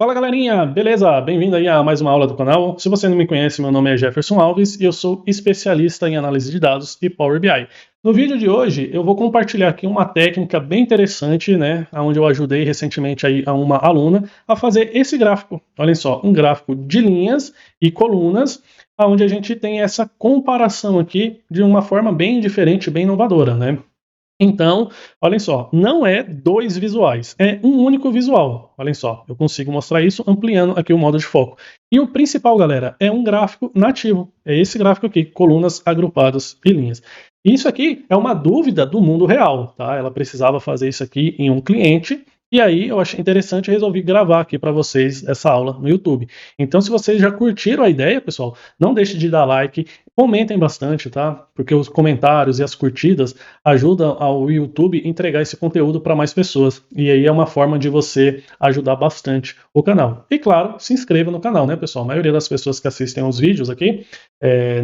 Fala galerinha, beleza? Bem-vindo aí a mais uma aula do canal. Se você não me conhece, meu nome é Jefferson Alves e eu sou especialista em análise de dados e Power BI. No vídeo de hoje eu vou compartilhar aqui uma técnica bem interessante, né, onde eu ajudei recentemente aí a uma aluna a fazer esse gráfico. Olhem só, um gráfico de linhas e colunas, onde a gente tem essa comparação aqui de uma forma bem diferente, bem inovadora, né? Então, olhem só, não é dois visuais, é um único visual. Olhem só, eu consigo mostrar isso ampliando aqui o modo de foco. E o principal, galera, é um gráfico nativo. É esse gráfico aqui, colunas agrupadas e linhas. Isso aqui é uma dúvida do mundo real, tá? Ela precisava fazer isso aqui em um cliente, e aí eu achei interessante e resolvi gravar aqui para vocês essa aula no YouTube. Então, se vocês já curtiram a ideia, pessoal, não deixe de dar like, comentem bastante, tá? Porque os comentários e as curtidas ajudam ao YouTube entregar esse conteúdo para mais pessoas. E aí é uma forma de você ajudar bastante o canal. E claro, se inscreva no canal, né, pessoal? A maioria das pessoas que assistem aos vídeos aqui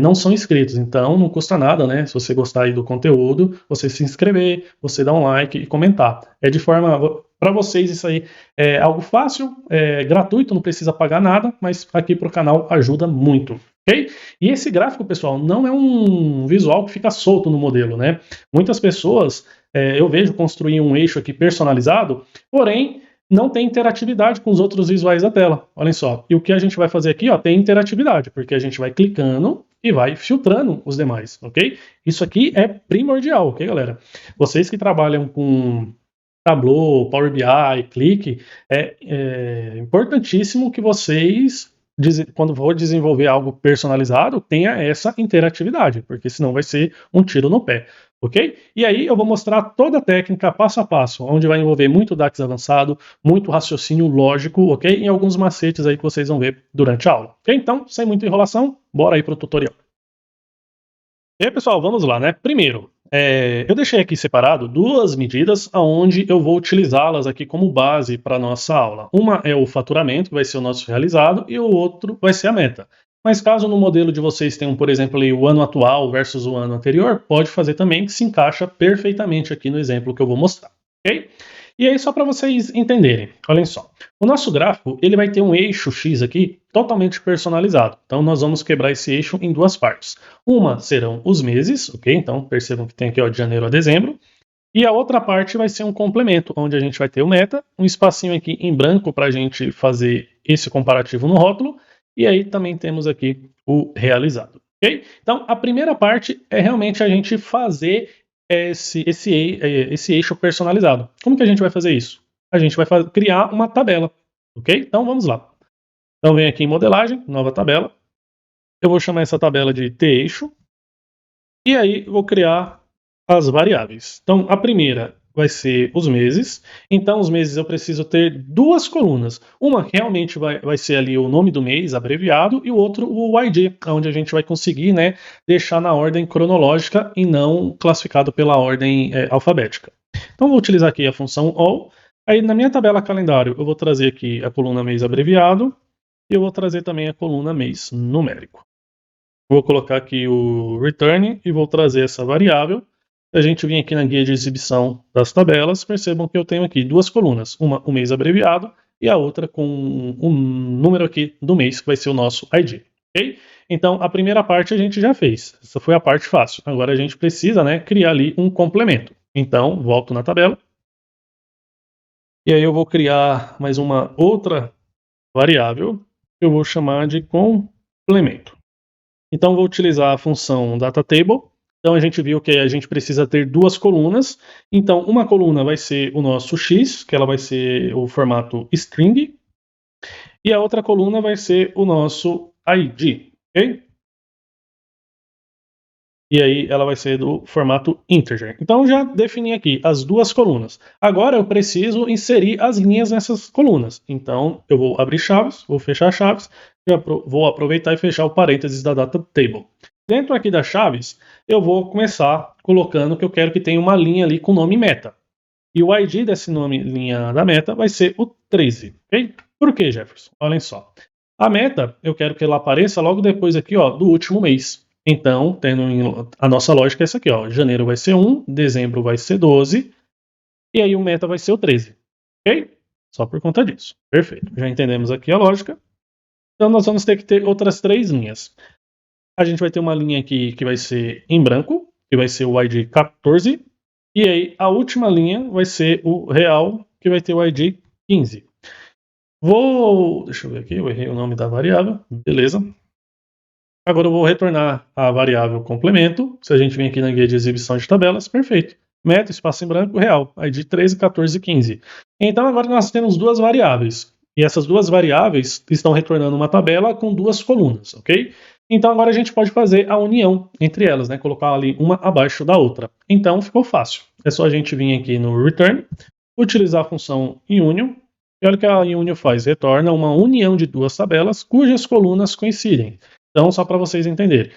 não são inscritos, então não custa nada, né? Se você gostar aí do conteúdo, você se inscrever, você dar um like e comentar. É de forma para vocês isso aí é algo fácil, gratuito, não precisa pagar nada, mas aqui para o canal ajuda muito. Okay? E esse gráfico, pessoal, não é um visual que fica solto no modelo, né? Muitas pessoas, eu vejo construir um eixo aqui personalizado, porém não tem interatividade com os outros visuais da tela. Olhem só. E o que a gente vai fazer aqui, ó, tem interatividade, porque a gente vai clicando e vai filtrando os demais, ok? Isso aqui é primordial, ok, galera? Vocês que trabalham com Tableau, Power BI, Click, é importantíssimo que vocês, quando for desenvolver algo personalizado, tenha essa interatividade, porque senão vai ser um tiro no pé, ok? E aí eu vou mostrar toda a técnica passo a passo, onde vai envolver muito DAX avançado, muito raciocínio lógico, ok? E alguns macetes aí que vocês vão ver durante a aula, ok? Então, sem muita enrolação, bora aí para o tutorial. E aí, pessoal, vamos lá, né? Primeiro, eu deixei aqui separado duas medidas onde eu vou utilizá-las aqui como base para a nossa aula. Uma é o faturamento, que vai ser o nosso realizado, e o outro vai ser a meta. Mas caso no modelo de vocês tenham, por exemplo, ali, o ano atual versus o ano anterior, pode fazer também, que se encaixa perfeitamente aqui no exemplo que eu vou mostrar, ok? E aí, só para vocês entenderem, olhem só. O nosso gráfico, ele vai ter um eixo X aqui totalmente personalizado. Então, nós vamos quebrar esse eixo em duas partes. Uma serão os meses, ok? Então, percebam que tem aqui, ó, de janeiro a dezembro. E a outra parte vai ser um complemento, onde a gente vai ter o meta, um espacinho aqui em branco para a gente fazer esse comparativo no rótulo. E aí também temos aqui o realizado, ok? Então, a primeira parte é realmente a gente fazer esse eixo personalizado. Como que a gente vai fazer isso? A gente vai criar uma tabela, ok? Então vamos lá. Então vem aqui em modelagem, nova tabela. Eu vou chamar essa tabela de teixo. E aí vou criar as variáveis. Então a primeira vai ser os meses. Então os meses eu preciso ter duas colunas. Uma realmente vai ser ali o nome do mês abreviado e o outro o ID, onde a gente vai conseguir, né, deixar na ordem cronológica e não classificado pela ordem alfabética. Então vou utilizar aqui a função all. Aí na minha tabela calendário eu vou trazer aqui a coluna mês abreviado e eu vou trazer também a coluna mês numérico. Vou colocar aqui o return e vou trazer essa variável. Se a gente vir aqui na guia de exibição das tabelas, percebam que eu tenho aqui duas colunas, uma o mês abreviado e a outra com um número aqui do mês, que vai ser o nosso ID. Ok? Então, a primeira parte a gente já fez. Essa foi a parte fácil. Agora a gente precisa, né, criar ali um complemento. Então, volto na tabela. E aí eu vou criar mais uma outra variável que eu vou chamar de complemento. Então vou utilizar a função DataTable. Então a gente viu que a gente precisa ter duas colunas. Então uma coluna vai ser o nosso X, que ela vai ser o formato string, e a outra coluna vai ser o nosso ID, ok? E aí ela vai ser do formato integer. Então já defini aqui as duas colunas. Agora eu preciso inserir as linhas nessas colunas. Então eu vou abrir chaves, vou fechar chaves, vou aproveitar e fechar o parênteses da data table. Dentro aqui das chaves, eu vou começar colocando que eu quero que tenha uma linha ali com o nome meta. E o ID desse nome linha da meta vai ser o 13, ok? Por que, Jefferson? Olhem só. A meta, eu quero que ela apareça logo depois aqui, ó, do último mês. Então, tendo a nossa lógica é essa aqui, ó. Janeiro vai ser 1, dezembro vai ser 12, e aí o meta vai ser o 13. Ok? só por conta disso. Perfeito, já entendemos aqui a lógica. Então nós vamos ter que ter outras 3 linhas. A gente vai ter uma linha aqui que vai ser em branco, que vai ser o ID 14, e aí a última linha vai ser o real, que vai ter o ID 15. Deixa eu ver aqui, eu errei o nome da variável, beleza. Agora eu vou retornar a variável complemento. Se a gente vem aqui na guia de exibição de tabelas, perfeito. Meta, espaço em branco, real, ID 13, 14 e 15. Então agora nós temos 2 variáveis. E essas 2 variáveis estão retornando uma tabela com 2 colunas, ok? Então agora a gente pode fazer a união entre elas, né? Colocar ali uma abaixo da outra. Então ficou fácil. É só a gente vir aqui no return, utilizar a função union. E olha o que a union faz. Retorna uma união de 2 tabelas cujas colunas coincidem. Então, só para vocês entenderem.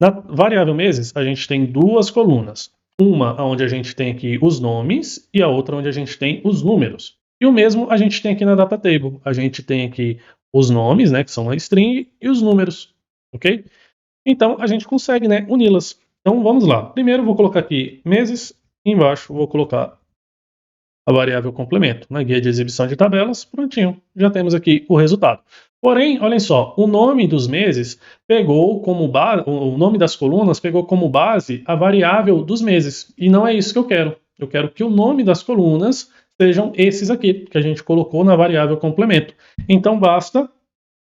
Na variável meses, a gente tem 2 colunas. Uma onde a gente tem aqui os nomes e a outra onde a gente tem os números. E o mesmo a gente tem aqui na data table. A gente tem aqui os nomes, né, que são a string, e os números, ok? Então, a gente consegue, né, uni-las. Então, vamos lá. Primeiro, vou colocar aqui meses. Embaixo, vou colocar a variável complemento. Na guia de exibição de tabelas, prontinho. Já temos aqui o resultado. Porém, olhem só, o nome dos meses pegou como base, o nome das colunas pegou como base a variável dos meses. E não é isso que eu quero. Eu quero que o nome das colunas sejam esses aqui, que a gente colocou na variável complemento. Então, basta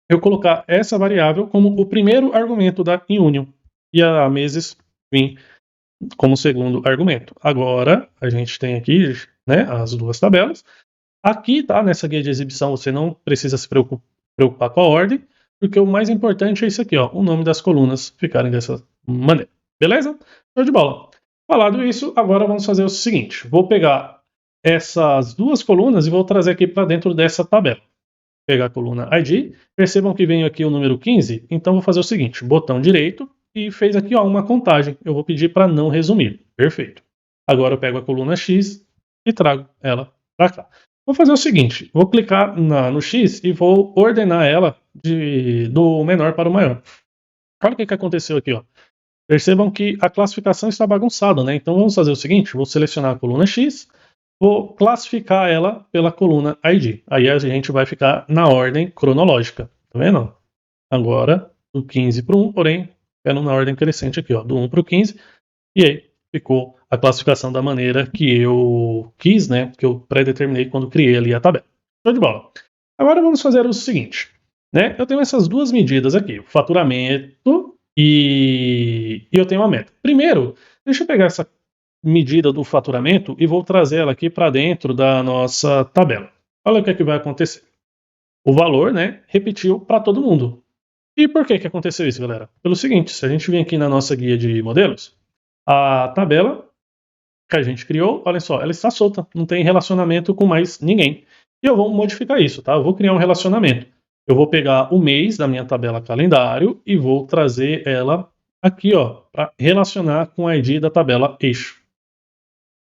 eu colocar essa variável como o primeiro argumento da inunion. E a meses vir como segundo argumento. Agora, a gente tem aqui, né, as 2 tabelas. Aqui, tá, nessa guia de exibição, você não precisa se preocupar com a ordem, porque o mais importante é isso aqui, ó, o nome das colunas ficarem dessa maneira. Beleza? Show de bola. Falado isso, agora vamos fazer o seguinte. Vou pegar essas 2 colunas e vou trazer aqui para dentro dessa tabela. Vou pegar a coluna ID. Percebam que vem aqui o número 15. Então, vou fazer o seguinte. Botão direito. E fez aqui, ó, uma contagem. Eu vou pedir para não resumir. Perfeito. Agora eu pego a coluna X e trago ela para cá. Vou fazer o seguinte, vou clicar no X e vou ordenar ela do menor para o maior. Olha o que aconteceu aqui, ó. Percebam que a classificação está bagunçada, né? Então vamos fazer o seguinte, vou selecionar a coluna X, vou classificar ela pela coluna ID. Aí a gente vai ficar na ordem cronológica, tá vendo? Agora, do 15 para o 1, porém, na ordem crescente aqui, ó, do 1 para o 15, e aí ficou a classificação da maneira que eu quis, né, que eu predeterminei quando criei ali a tabela. Show de bola. Agora vamos fazer o seguinte, né, eu tenho essas 2 medidas aqui, o faturamento e eu tenho uma meta. Primeiro, deixa eu pegar essa medida do faturamento e vou trazer ela aqui para dentro da nossa tabela. Olha o que é que vai acontecer. O valor, né, repetiu para todo mundo. E por que aconteceu isso, galera? Pelo seguinte, se a gente vir aqui na nossa guia de modelos, a tabela que a gente criou, olha só, ela está solta, não tem relacionamento com mais ninguém. E eu vou modificar isso, tá? Eu vou criar um relacionamento. Eu vou pegar o mês da minha tabela calendário e vou trazer ela aqui, ó, para relacionar com o ID da tabela eixo.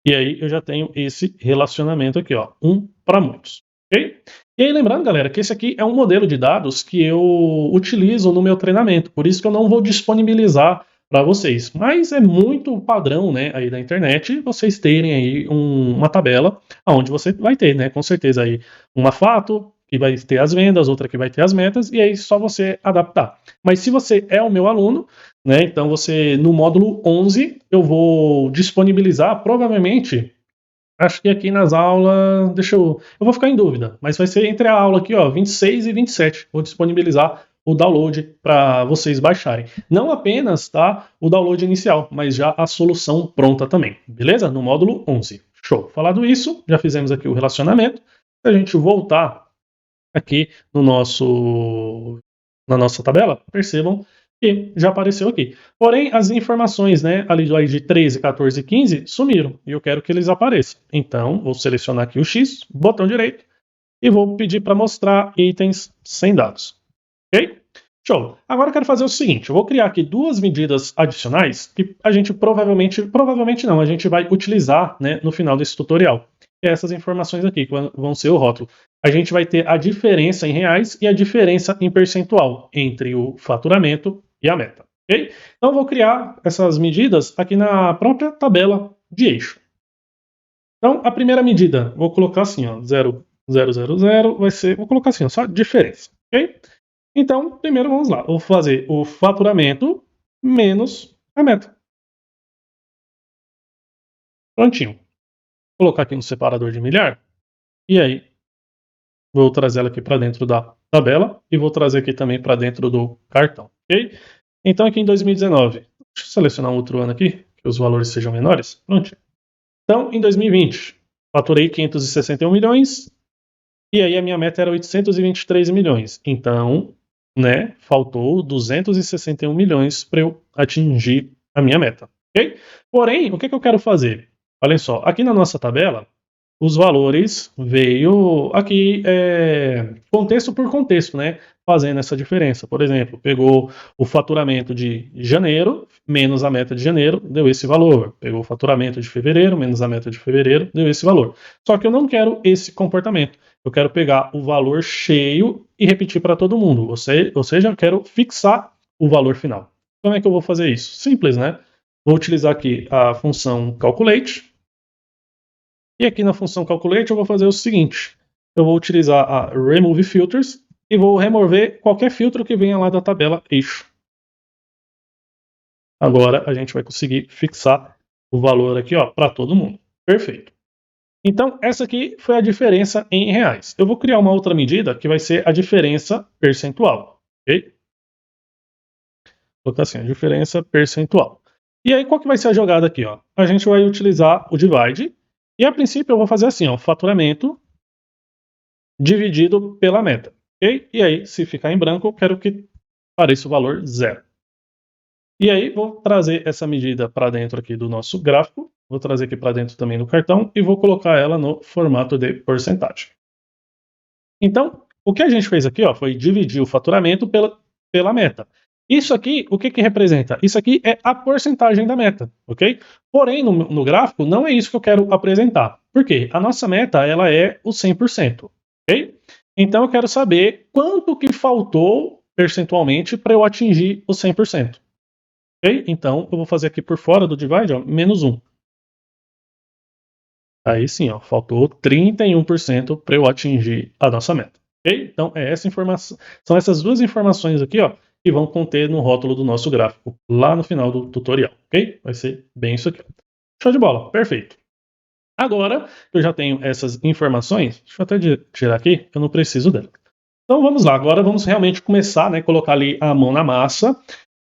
E aí eu já tenho esse relacionamento aqui, ó, um para muitos, ok? E aí lembrando, galera, que esse aqui é um modelo de dados que eu utilizo no meu treinamento, por isso que eu não vou disponibilizar para vocês. Mas é muito padrão, né, aí da internet, vocês terem aí uma tabela onde você vai ter, né, com certeza aí uma fato que vai ter as vendas, outra que vai ter as metas, e aí só você adaptar. Mas se você é o meu aluno, né, então você no módulo 11 eu vou disponibilizar provavelmente, acho que aqui nas aulas, eu vou ficar em dúvida, mas vai ser entre a aula aqui, ó, 26 e 27, vou disponibilizar o download para vocês baixarem. Não apenas, tá, o download inicial, mas já a solução pronta também, beleza? No módulo 11. Show. Falado isso, já fizemos aqui o relacionamento. Se a gente voltar aqui na nossa tabela, percebam que já apareceu aqui. Porém, as informações, né, ali do ID 13, 14 e 15 sumiram, e eu quero que eles apareçam. Então, vou selecionar aqui o X, botão direito, e vou pedir para mostrar itens sem dados. Ok? Show. Agora eu quero fazer o seguinte, eu vou criar aqui 2 medidas adicionais que a gente provavelmente não, a gente vai utilizar, né, no final desse tutorial. Que é essas informações aqui, que vão ser o rótulo. A gente vai ter a diferença em reais e a diferença em percentual entre o faturamento e a meta. Ok? Então eu vou criar essas medidas aqui na própria tabela de eixo. Então a primeira medida, vou colocar assim, ó, 000 vai ser, vou colocar assim, ó, só diferença, ok? Então, primeiro vamos lá, eu vou fazer o faturamento menos a meta. Prontinho. Vou colocar aqui no separador de milhar, e aí vou trazer ela aqui para dentro da tabela e vou trazer aqui também para dentro do cartão, ok? Então aqui em 2019, deixa eu selecionar um outro ano aqui, que os valores sejam menores, pronto. Então, em 2020, faturei 561 milhões, e aí a minha meta era 823 milhões. Então, né, faltou 261 milhões para eu atingir a minha meta, ok? Porém, o que eu quero fazer? Olha só, aqui na nossa tabela, os valores veio aqui contexto por contexto, né? Fazendo essa diferença. Por exemplo, pegou o faturamento de janeiro menos a meta de janeiro, deu esse valor. Pegou o faturamento de fevereiro menos a meta de fevereiro, deu esse valor. Só que eu não quero esse comportamento. Eu quero pegar o valor cheio e repetir para todo mundo. Ou seja, eu quero fixar o valor final. Como é que eu vou fazer isso? Simples, né? Vou utilizar aqui a função calculate. E aqui na função calculate eu vou fazer o seguinte, eu vou utilizar a remove filters e vou remover qualquer filtro que venha lá da tabela eixo. Agora a gente vai conseguir fixar o valor aqui para todo mundo. Perfeito. Então essa aqui foi a diferença em reais. Eu vou criar uma outra medida que vai ser a diferença percentual. Ok? Vou colocar assim, a diferença percentual. E aí qual que vai ser a jogada aqui? A gente vai utilizar o divide. E a princípio eu vou fazer assim, faturamento dividido pela meta, ok? E aí, se ficar em branco, eu quero que apareça o valor 0. E aí, vou trazer essa medida para dentro aqui do nosso gráfico, vou trazer aqui para dentro também do cartão e vou colocar ela no formato de porcentagem. Então, o que a gente fez aqui foi dividir o faturamento pela meta. Isso aqui, o que representa? Isso aqui é a porcentagem da meta, ok? Porém, no gráfico, não é isso que eu quero apresentar. Por quê? A nossa meta, ela é o 100%, ok? Então, eu quero saber quanto que faltou percentualmente para eu atingir o 100%. Ok? Então, eu vou fazer aqui por fora do divide, menos 1. Aí sim, faltou 31% para eu atingir a nossa meta. Ok? Então, essa informação, são essas duas informações aqui, que vão conter no rótulo do nosso gráfico, lá no final do tutorial, ok? Vai ser bem isso aqui. Show de bola, perfeito. Agora, eu já tenho essas informações, deixa eu até tirar aqui, eu não preciso dela. Então, vamos lá, agora vamos realmente começar, né, colocar ali a mão na massa,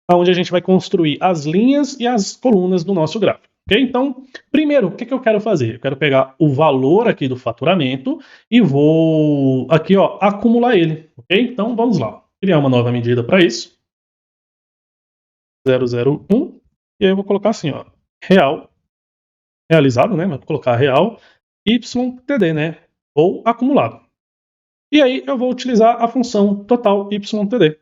onde a gente vai construir as linhas e as colunas do nosso gráfico. Ok? Então, primeiro, o que eu quero fazer? Eu quero pegar o valor aqui do faturamento e vou aqui, acumular ele. Ok? Então, vamos lá. Criar uma nova medida para isso. 001. E aí eu vou colocar assim, real, realizado, né? Vou colocar real, YTD, né? Ou acumulado. E aí eu vou utilizar a função total YTD.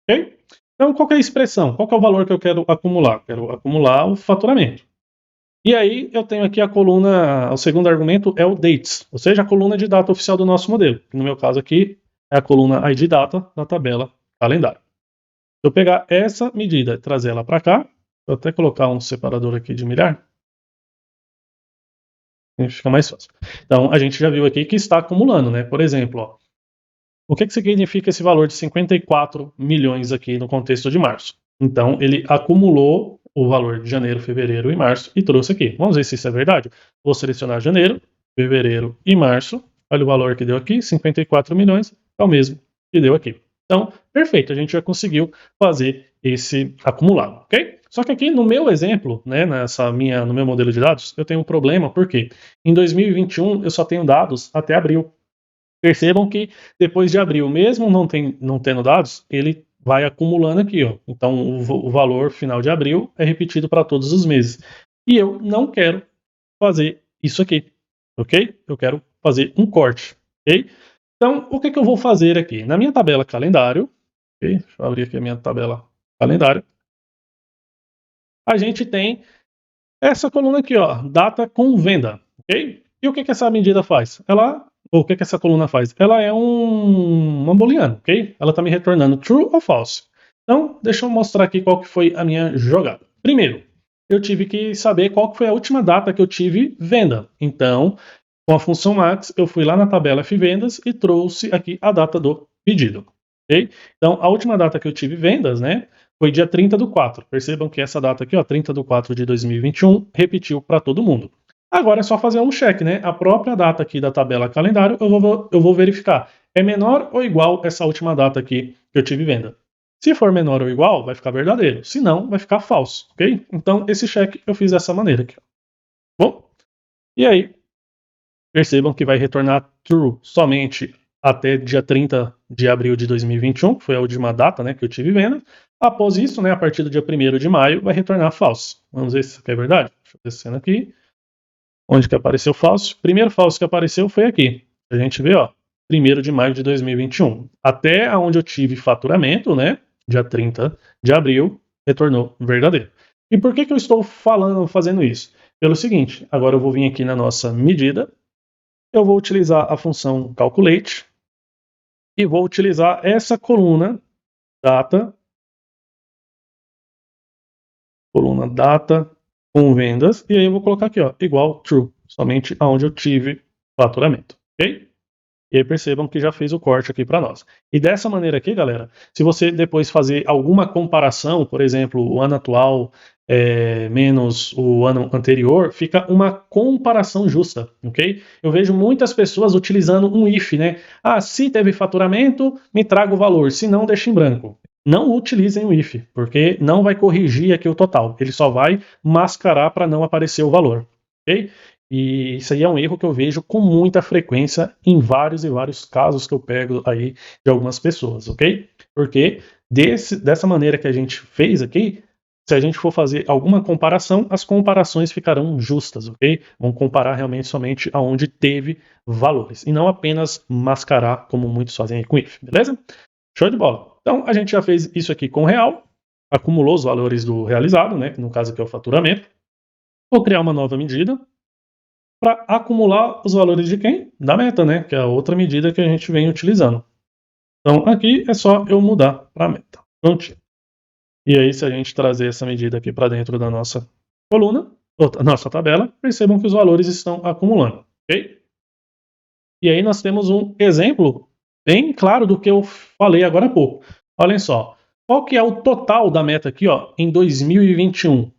Ok? Então, qual que é a expressão? Qual que é o valor que eu quero acumular? Quero acumular o faturamento. E aí eu tenho aqui a coluna, o segundo argumento é o dates, ou seja, a coluna de data oficial do nosso modelo. No meu caso aqui é a coluna ID data da tabela calendário. Se eu pegar essa medida e trazer ela para cá, vou até colocar um separador aqui de milhar, fica mais fácil. Então a gente já viu aqui que está acumulando, né? Por exemplo, o que significa esse valor de 54 milhões aqui no contexto de março? Então ele acumulou o valor de janeiro, fevereiro e março e trouxe aqui. Vamos ver se isso é verdade? Vou selecionar janeiro, fevereiro e março. Olha o valor que deu aqui, 54 milhões, é o mesmo que deu aqui. Então, perfeito, a gente já conseguiu fazer esse acumulado, ok? Só que aqui no meu exemplo, né, no meu modelo de dados, eu tenho um problema, porque em 2021 eu só tenho dados até abril. Percebam que depois de abril, mesmo não tendo dados, ele vai acumulando aqui. Então, o valor final de abril é repetido para todos os meses. E eu não quero fazer isso aqui, ok? Eu quero fazer um corte, ok? Então, o que eu vou fazer aqui? Na minha tabela calendário, ok? Deixa eu abrir aqui a minha tabela calendário. A gente tem essa coluna aqui, data com venda, ok? E o que essa medida faz? O que essa coluna faz? Ela é uma booleana, ok? Ela está me retornando true ou false. Então, deixa eu mostrar aqui qual que foi a minha jogada. Primeiro, eu tive que saber qual que foi a última data que eu tive venda. Então, Com a função max, eu fui lá na tabela fvendas e trouxe aqui a data do pedido. Okay? Então, a última data que eu tive vendas, né, foi dia 30/4. Percebam que essa data aqui, ó, 30/4 de 2021, repetiu para todo mundo. Agora é só fazer um check, né? A própria data aqui da tabela calendário, eu vou verificar. É menor ou igual essa última data aqui que eu tive venda? Se for menor ou igual, vai ficar verdadeiro. Se não, vai ficar falso, ok? Então, esse check eu fiz dessa maneira aqui. Ó. Bom, e aí, percebam que vai retornar true somente até dia 30 de abril de 2021, que foi a última data, né, que eu tive venda. Após isso, né, a partir do dia 1º de maio, vai retornar false. Vamos ver se isso aqui é verdade. Deixa eu descendo aqui. Onde que apareceu falso? O primeiro falso que apareceu foi aqui. A gente vê, ó, 1º de maio de 2021. Até onde eu tive faturamento, né, dia 30 de abril, retornou verdadeiro. E por que eu estou fazendo isso? Pelo seguinte, agora eu vou vir aqui na nossa medida, eu vou utilizar a função calculate e vou utilizar essa coluna data com vendas, e aí eu vou colocar aqui, ó, igual true, somente aonde eu tive faturamento, ok? E aí percebam que já fez o corte aqui para nós. E dessa maneira aqui, galera, se você depois fazer alguma comparação, por exemplo, o ano atual menos o ano anterior, fica uma comparação justa, ok? Eu vejo muitas pessoas utilizando um if, né? Ah, se teve faturamento, me traga o valor, se não, deixa em branco. Não utilizem o if, porque não vai corrigir aqui o total, ele só vai mascarar para não aparecer o valor, ok? E isso aí é um erro que eu vejo com muita frequência em vários e vários casos que eu pego aí de algumas pessoas, ok? Porque dessa maneira que a gente fez aqui, se a gente for fazer alguma comparação, as comparações ficarão justas, ok? Vão comparar realmente somente aonde teve valores, e não apenas mascarar, como muitos fazem aí com if, beleza? Show de bola. Então, a gente já fez isso aqui com o real, acumulou os valores do realizado, né? No caso aqui é o faturamento. Vou criar uma nova medida, para acumular os valores de quem? Da meta, né? Que é a outra medida que a gente vem utilizando. Então aqui é só eu mudar para a meta. Prontinho. E aí, se a gente trazer essa medida aqui para dentro da nossa coluna, nossa tabela, percebam que os valores estão acumulando, ok? E aí nós temos um exemplo bem claro do que eu falei agora há pouco. Olhem só, qual que é o total da meta aqui, ó, em 2021?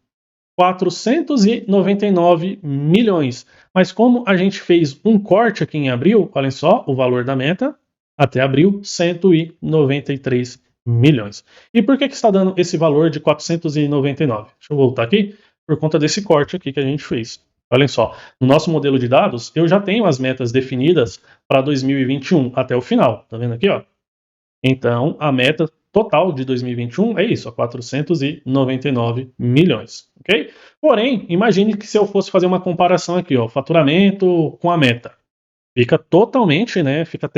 499 milhões. Mas como a gente fez um corte aqui em abril, olhem só, o valor da meta até abril, 193 milhões. E por que está dando esse valor de 499? Deixa eu voltar aqui, por conta desse corte aqui que a gente fez. Olhem só, no nosso modelo de dados, eu já tenho as metas definidas para 2021 até o final. Tá vendo aqui, ó? Então, a meta total de 2021 é isso, 499 milhões, ok? Porém, imagine que se eu fosse fazer uma comparação aqui, ó, faturamento com a meta, fica totalmente, né, fica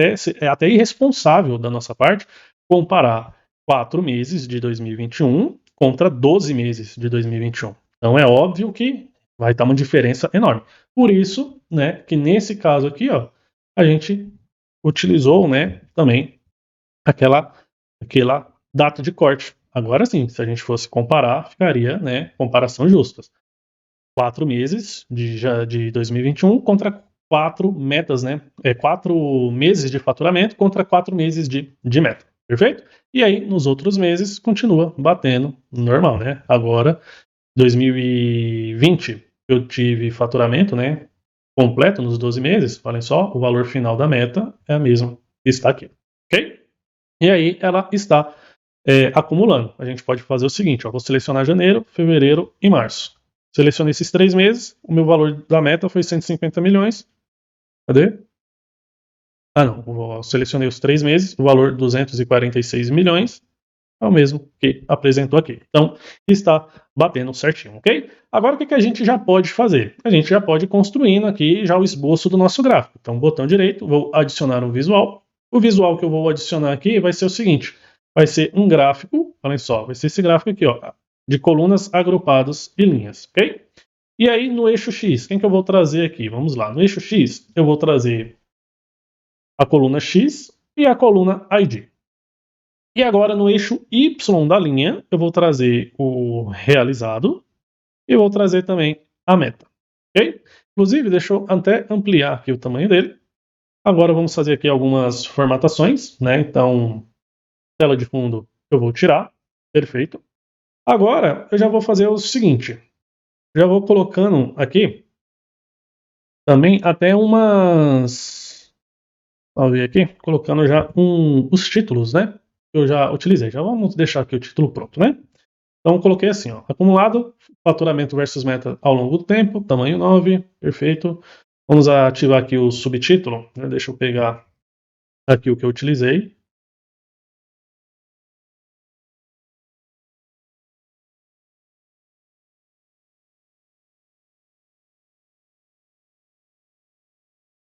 até irresponsável da nossa parte comparar 4 meses de 2021 contra 12 meses de 2021. Então é óbvio que vai estar uma diferença enorme. Por isso, né, que nesse caso aqui, ó, a gente utilizou, né, também aquela data de corte. Agora sim, se a gente fosse comparar, ficaria, né, comparação justas. 4 meses de 2021 contra 4 metas, né? 4 meses de faturamento contra 4 meses de meta. Perfeito? E aí, nos outros meses, continua batendo normal, né? Agora, 2020, eu tive faturamento, né, completo nos 12 meses. Olhem só, o valor final da meta é a mesma que está aqui. Ok? E aí ela está acumulando. A gente pode fazer o seguinte, ó, vou selecionar janeiro, fevereiro e março. Selecionei esses 3 meses, o meu valor da meta foi 150 milhões. Cadê? Ah não, eu selecionei os 3 meses, o valor 246 milhões, é o mesmo que apresentou aqui. Então, está batendo certinho, ok? Agora, o que a gente já pode fazer? A gente já pode ir construindo aqui já o esboço do nosso gráfico. Então, botão direito, vou adicionar um visual. O visual que eu vou adicionar aqui vai ser o seguinte, vai ser um gráfico, olhem só, vai ser esse gráfico aqui, ó, de colunas agrupadas e linhas, ok? E aí, no eixo X, quem que eu vou trazer aqui? Vamos lá, no eixo X, eu vou trazer a coluna X e a coluna ID. E agora no eixo Y da linha, eu vou trazer o realizado e vou trazer também a meta, ok? Inclusive, deixa eu até ampliar aqui o tamanho dele. Agora vamos fazer aqui algumas formatações, né? Então, tela de fundo eu vou tirar, perfeito. Agora eu já vou fazer o seguinte, já vou colocando aqui também até umas, vamos ver aqui, colocando já os títulos, né? Que eu já utilizei. Já vamos deixar aqui o título pronto, né? Então coloquei assim, ó, acumulado, faturamento versus meta ao longo do tempo, tamanho 9, perfeito. Vamos ativar aqui o subtítulo, né? Deixa eu pegar aqui o que eu utilizei.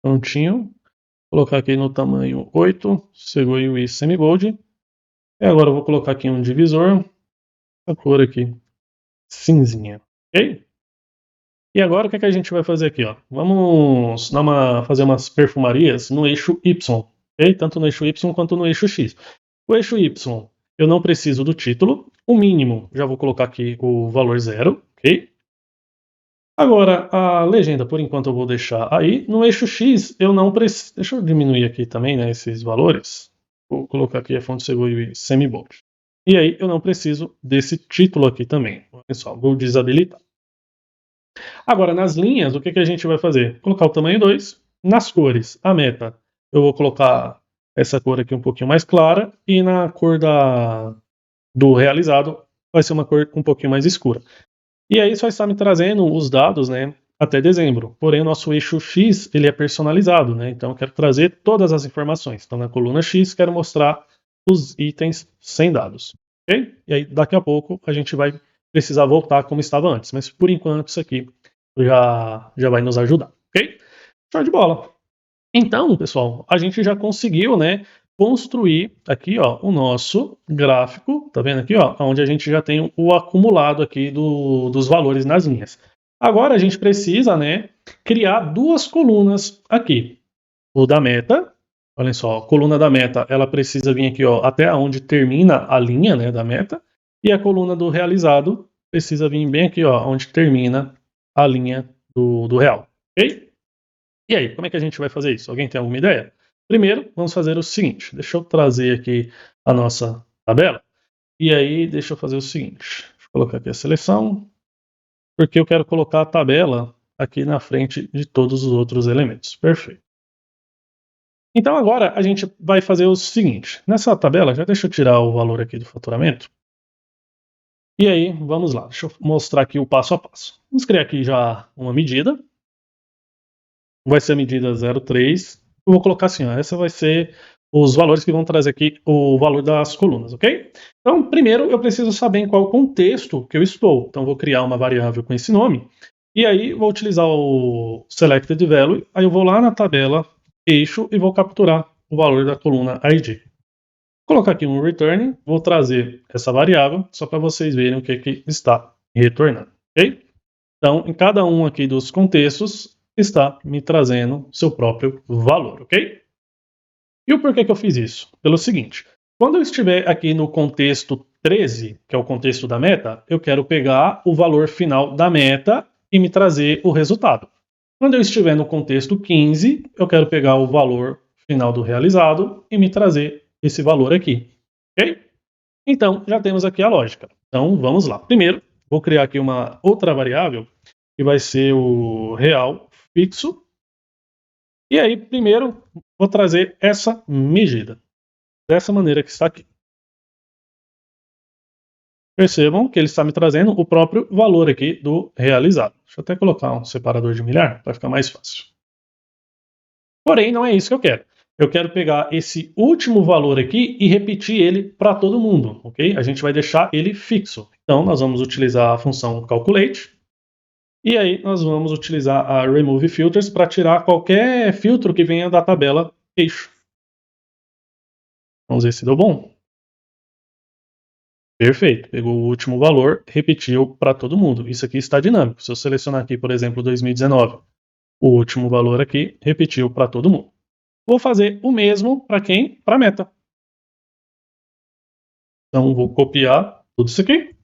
Prontinho. Colocar aqui no tamanho 8, Segoio e Semigold. E agora eu vou colocar aqui um divisor, a cor aqui, cinzinha, ok? E agora o que, é que a gente vai fazer aqui, ó? Vamos fazer umas perfumarias no eixo Y, ok? Tanto no eixo Y quanto no eixo X. O eixo Y, eu não preciso do título. O mínimo, já vou colocar aqui o valor 0, ok? Agora, a legenda, por enquanto, eu vou deixar aí. No eixo X, eu não preciso... Deixa eu diminuir aqui também, né, esses valores. Vou colocar aqui a fonte Segoio e Semibold. E aí, eu não preciso desse título aqui também. Olha só, vou desabilitar. Agora, nas linhas, o que, que a gente vai fazer? Colocar o tamanho 2. Nas cores, a meta, eu vou colocar essa cor aqui um pouquinho mais clara. E na cor do realizado, vai ser uma cor um pouquinho mais escura. E aí isso vai estar me trazendo os dados, né, até dezembro. Porém, o nosso eixo X, ele é personalizado, né? Então eu quero trazer todas as informações. Então na coluna X, quero mostrar os itens sem dados, ok? E aí daqui a pouco a gente vai precisar voltar como estava antes. Mas por enquanto isso aqui já vai nos ajudar, ok? Show de bola! Então, pessoal, a gente já conseguiu, né, construir aqui, ó, o nosso gráfico, tá vendo aqui, ó, onde a gente já tem o acumulado aqui dos valores nas linhas. Agora a gente precisa, né, criar duas colunas aqui. O da meta, olha só, a coluna da meta, ela precisa vir aqui, ó, até onde termina a linha, né, da meta, e a coluna do realizado precisa vir bem aqui, ó, onde termina a linha do real, ok? E aí, como é que a gente vai fazer isso? Alguém tem alguma ideia? Primeiro, vamos fazer o seguinte, deixa eu trazer aqui a nossa tabela, e aí deixa eu fazer o seguinte, deixa eu colocar aqui a seleção, porque eu quero colocar a tabela aqui na frente de todos os outros elementos. Perfeito. Então agora a gente vai fazer o seguinte, nessa tabela, já deixa eu tirar o valor aqui do faturamento, e aí, vamos lá, deixa eu mostrar aqui o passo a passo. Vamos criar aqui já uma medida, vai ser a medida 03. Eu vou colocar assim, ó, essa vai ser os valores que vão trazer aqui o valor das colunas, ok? Então, primeiro eu preciso saber em qual contexto que eu estou. Então, vou criar uma variável com esse nome. E aí, vou utilizar o selected value. Aí eu vou lá na tabela eixo e vou capturar o valor da coluna ID. Vou colocar aqui um return. Vou trazer essa variável só para vocês verem o que está retornando, ok? Então, em cada um aqui dos contextos, está me trazendo seu próprio valor, ok? E o porquê que eu fiz isso? Pelo seguinte, quando eu estiver aqui no contexto 13, que é o contexto da meta, eu quero pegar o valor final da meta e me trazer o resultado. Quando eu estiver no contexto 15, eu quero pegar o valor final do realizado e me trazer esse valor aqui, ok? Então, já temos aqui a lógica. Então, vamos lá. Primeiro, vou criar aqui uma outra variável que vai ser o real fixo. E aí, primeiro, vou trazer essa medida, dessa maneira que está aqui. Percebam que ele está me trazendo o próprio valor aqui do realizado. Deixa eu até colocar um separador de milhar para ficar mais fácil. Porém, não é isso que eu quero. Eu quero pegar esse último valor aqui e repetir ele para todo mundo, ok? A gente vai deixar ele fixo. Então, nós vamos utilizar a função calculate. E aí nós vamos utilizar a remove filters para tirar qualquer filtro que venha da tabela eixo. Vamos ver se deu bom. Perfeito, pegou o último valor, repetiu para todo mundo. Isso aqui está dinâmico. Se eu selecionar aqui, por exemplo, 2019, o último valor aqui repetiu para todo mundo. Vou fazer o mesmo para quem? Para a meta. Então vou copiar tudo isso aqui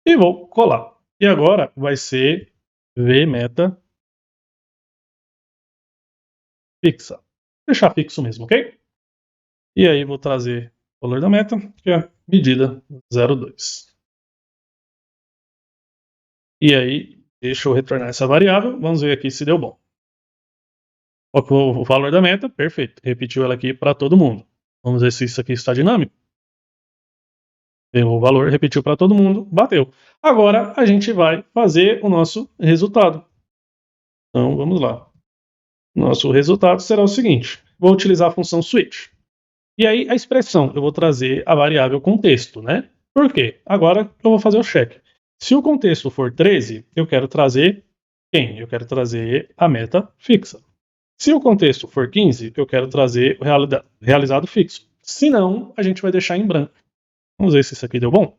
e vou colar. E agora vai ser vmeta fixa. Deixar fixo mesmo, ok? E aí vou trazer o valor da meta, que é a medida 0,2. E aí, deixa eu retornar essa variável, vamos ver aqui se deu bom. O valor da meta, perfeito. Repetiu ela aqui para todo mundo. Vamos ver se isso aqui está dinâmico. Deu o valor, repetiu para todo mundo, bateu. Agora a gente vai fazer o nosso resultado. Então vamos lá. Nosso resultado será o seguinte: vou utilizar a função switch. E aí a expressão, eu vou trazer a variável contexto, né? Por quê? Agora eu vou fazer o check. Se o contexto for 13, eu quero trazer quem? Eu quero trazer a meta fixa. Se o contexto for 15, eu quero trazer o realizado fixo. Se não, a gente vai deixar em branco. Vamos ver se isso aqui deu bom.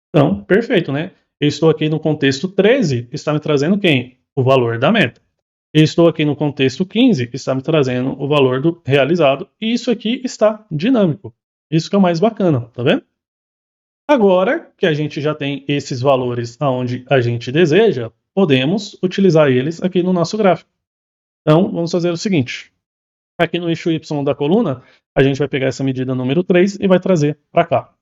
Então, perfeito, né? Eu estou aqui no contexto 13, está me trazendo quem? O valor da meta. Eu estou aqui no contexto 15, está me trazendo o valor do realizado. E isso aqui está dinâmico. Isso que é o mais bacana, tá vendo? Agora que a gente já tem esses valores aonde a gente deseja, podemos utilizar eles aqui no nosso gráfico. Então, vamos fazer o seguinte. Aqui no eixo Y da coluna, a gente vai pegar essa medida número 3 e vai trazer para cá.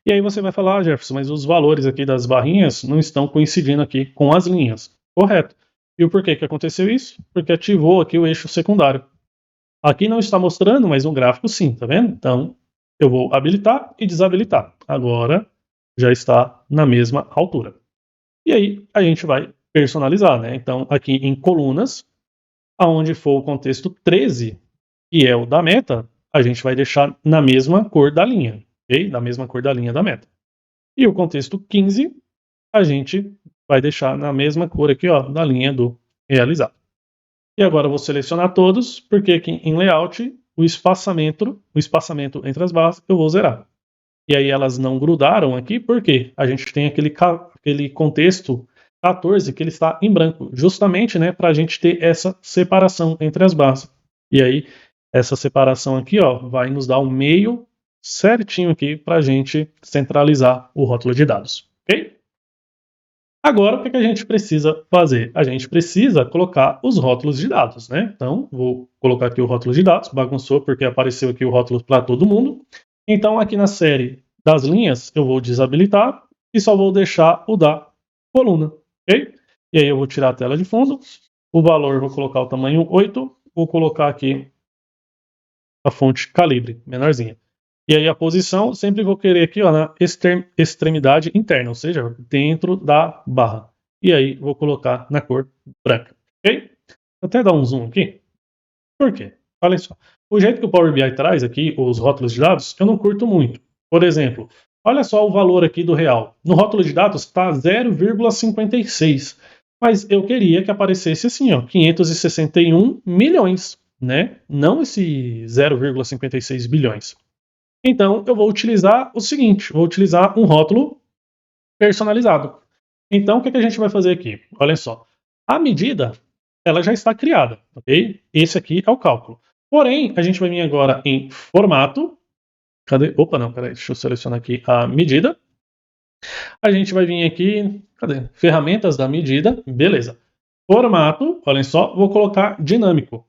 E aí você vai falar, Jefferson, mas os valores aqui das barrinhas não estão coincidindo aqui com as linhas. Correto. E o porquê que aconteceu isso? Porque ativou aqui o eixo secundário. Aqui não está mostrando, mas no gráfico sim, tá vendo? Então, eu vou habilitar e desabilitar. Agora, já está na mesma altura. E aí, a gente vai personalizar, né? Então, aqui em colunas, aonde for o contexto 13, que é o da meta, a gente vai deixar na mesma cor da linha, ok? Da mesma cor da linha da meta. E o contexto 15, a gente vai deixar na mesma cor aqui, ó, da linha do realizado. E agora eu vou selecionar todos, porque aqui em layout, o espaçamento entre as barras, eu vou zerar. E aí elas não grudaram aqui, porque a gente tem aquele contexto 14 que ele está em branco, justamente, né, para a gente ter essa separação entre as barras. E aí, essa separação aqui, ó, vai nos dar um meio certinho aqui para a gente centralizar o rótulo de dados, ok? Agora, o que a gente precisa fazer? A gente precisa colocar os rótulos de dados, né? Então, vou colocar aqui o rótulo de dados, bagunçou porque apareceu aqui o rótulo para todo mundo. Então, aqui na série das linhas, eu vou desabilitar e só vou deixar o da coluna, ok? E aí eu vou tirar a tela de fundo, o valor vou colocar o tamanho 8, vou colocar aqui a fonte calibre, menorzinha. E aí a posição, sempre vou querer aqui, ó, na extremidade interna, ou seja, dentro da barra. E aí vou colocar na cor branca, ok? Vou até dar um zoom aqui. Por quê? Olha só. O jeito que o Power BI traz aqui, os rótulos de dados, eu não curto muito. Por exemplo, olha só o valor aqui do real. No rótulo de dados está 0,56. Mas eu queria que aparecesse assim, ó, 561 milhões, né? Não esse 0,56 bilhões. Então, eu vou utilizar o seguinte, vou utilizar um rótulo personalizado. Então, o que a gente vai fazer aqui? Olha só, a medida, ela já está criada, ok? Esse aqui é o cálculo. Porém, a gente vai vir agora em formato, cadê? Opa, não, peraí, deixa eu selecionar aqui a medida. A gente vai vir aqui, cadê? Ferramentas da medida, beleza. Formato, olhem só, vou colocar dinâmico.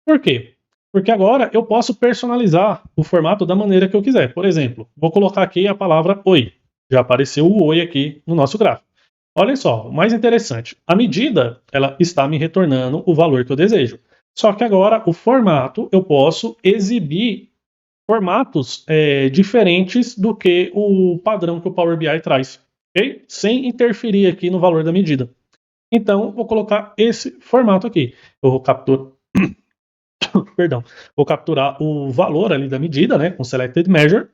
Por quê? Porque agora eu posso personalizar o formato da maneira que eu quiser. Por exemplo, vou colocar aqui a palavra oi. Já apareceu o oi aqui no nosso gráfico. Olhem só, o mais interessante, a medida ela está me retornando o valor que eu desejo. Só que agora o formato eu posso exibir formatos diferentes do que o padrão que o Power BI traz, ok? Sem interferir aqui no valor da medida. Então, vou colocar esse formato aqui. Eu vou capturar, perdão, vou capturar o valor ali da medida, né, com Selected Measure.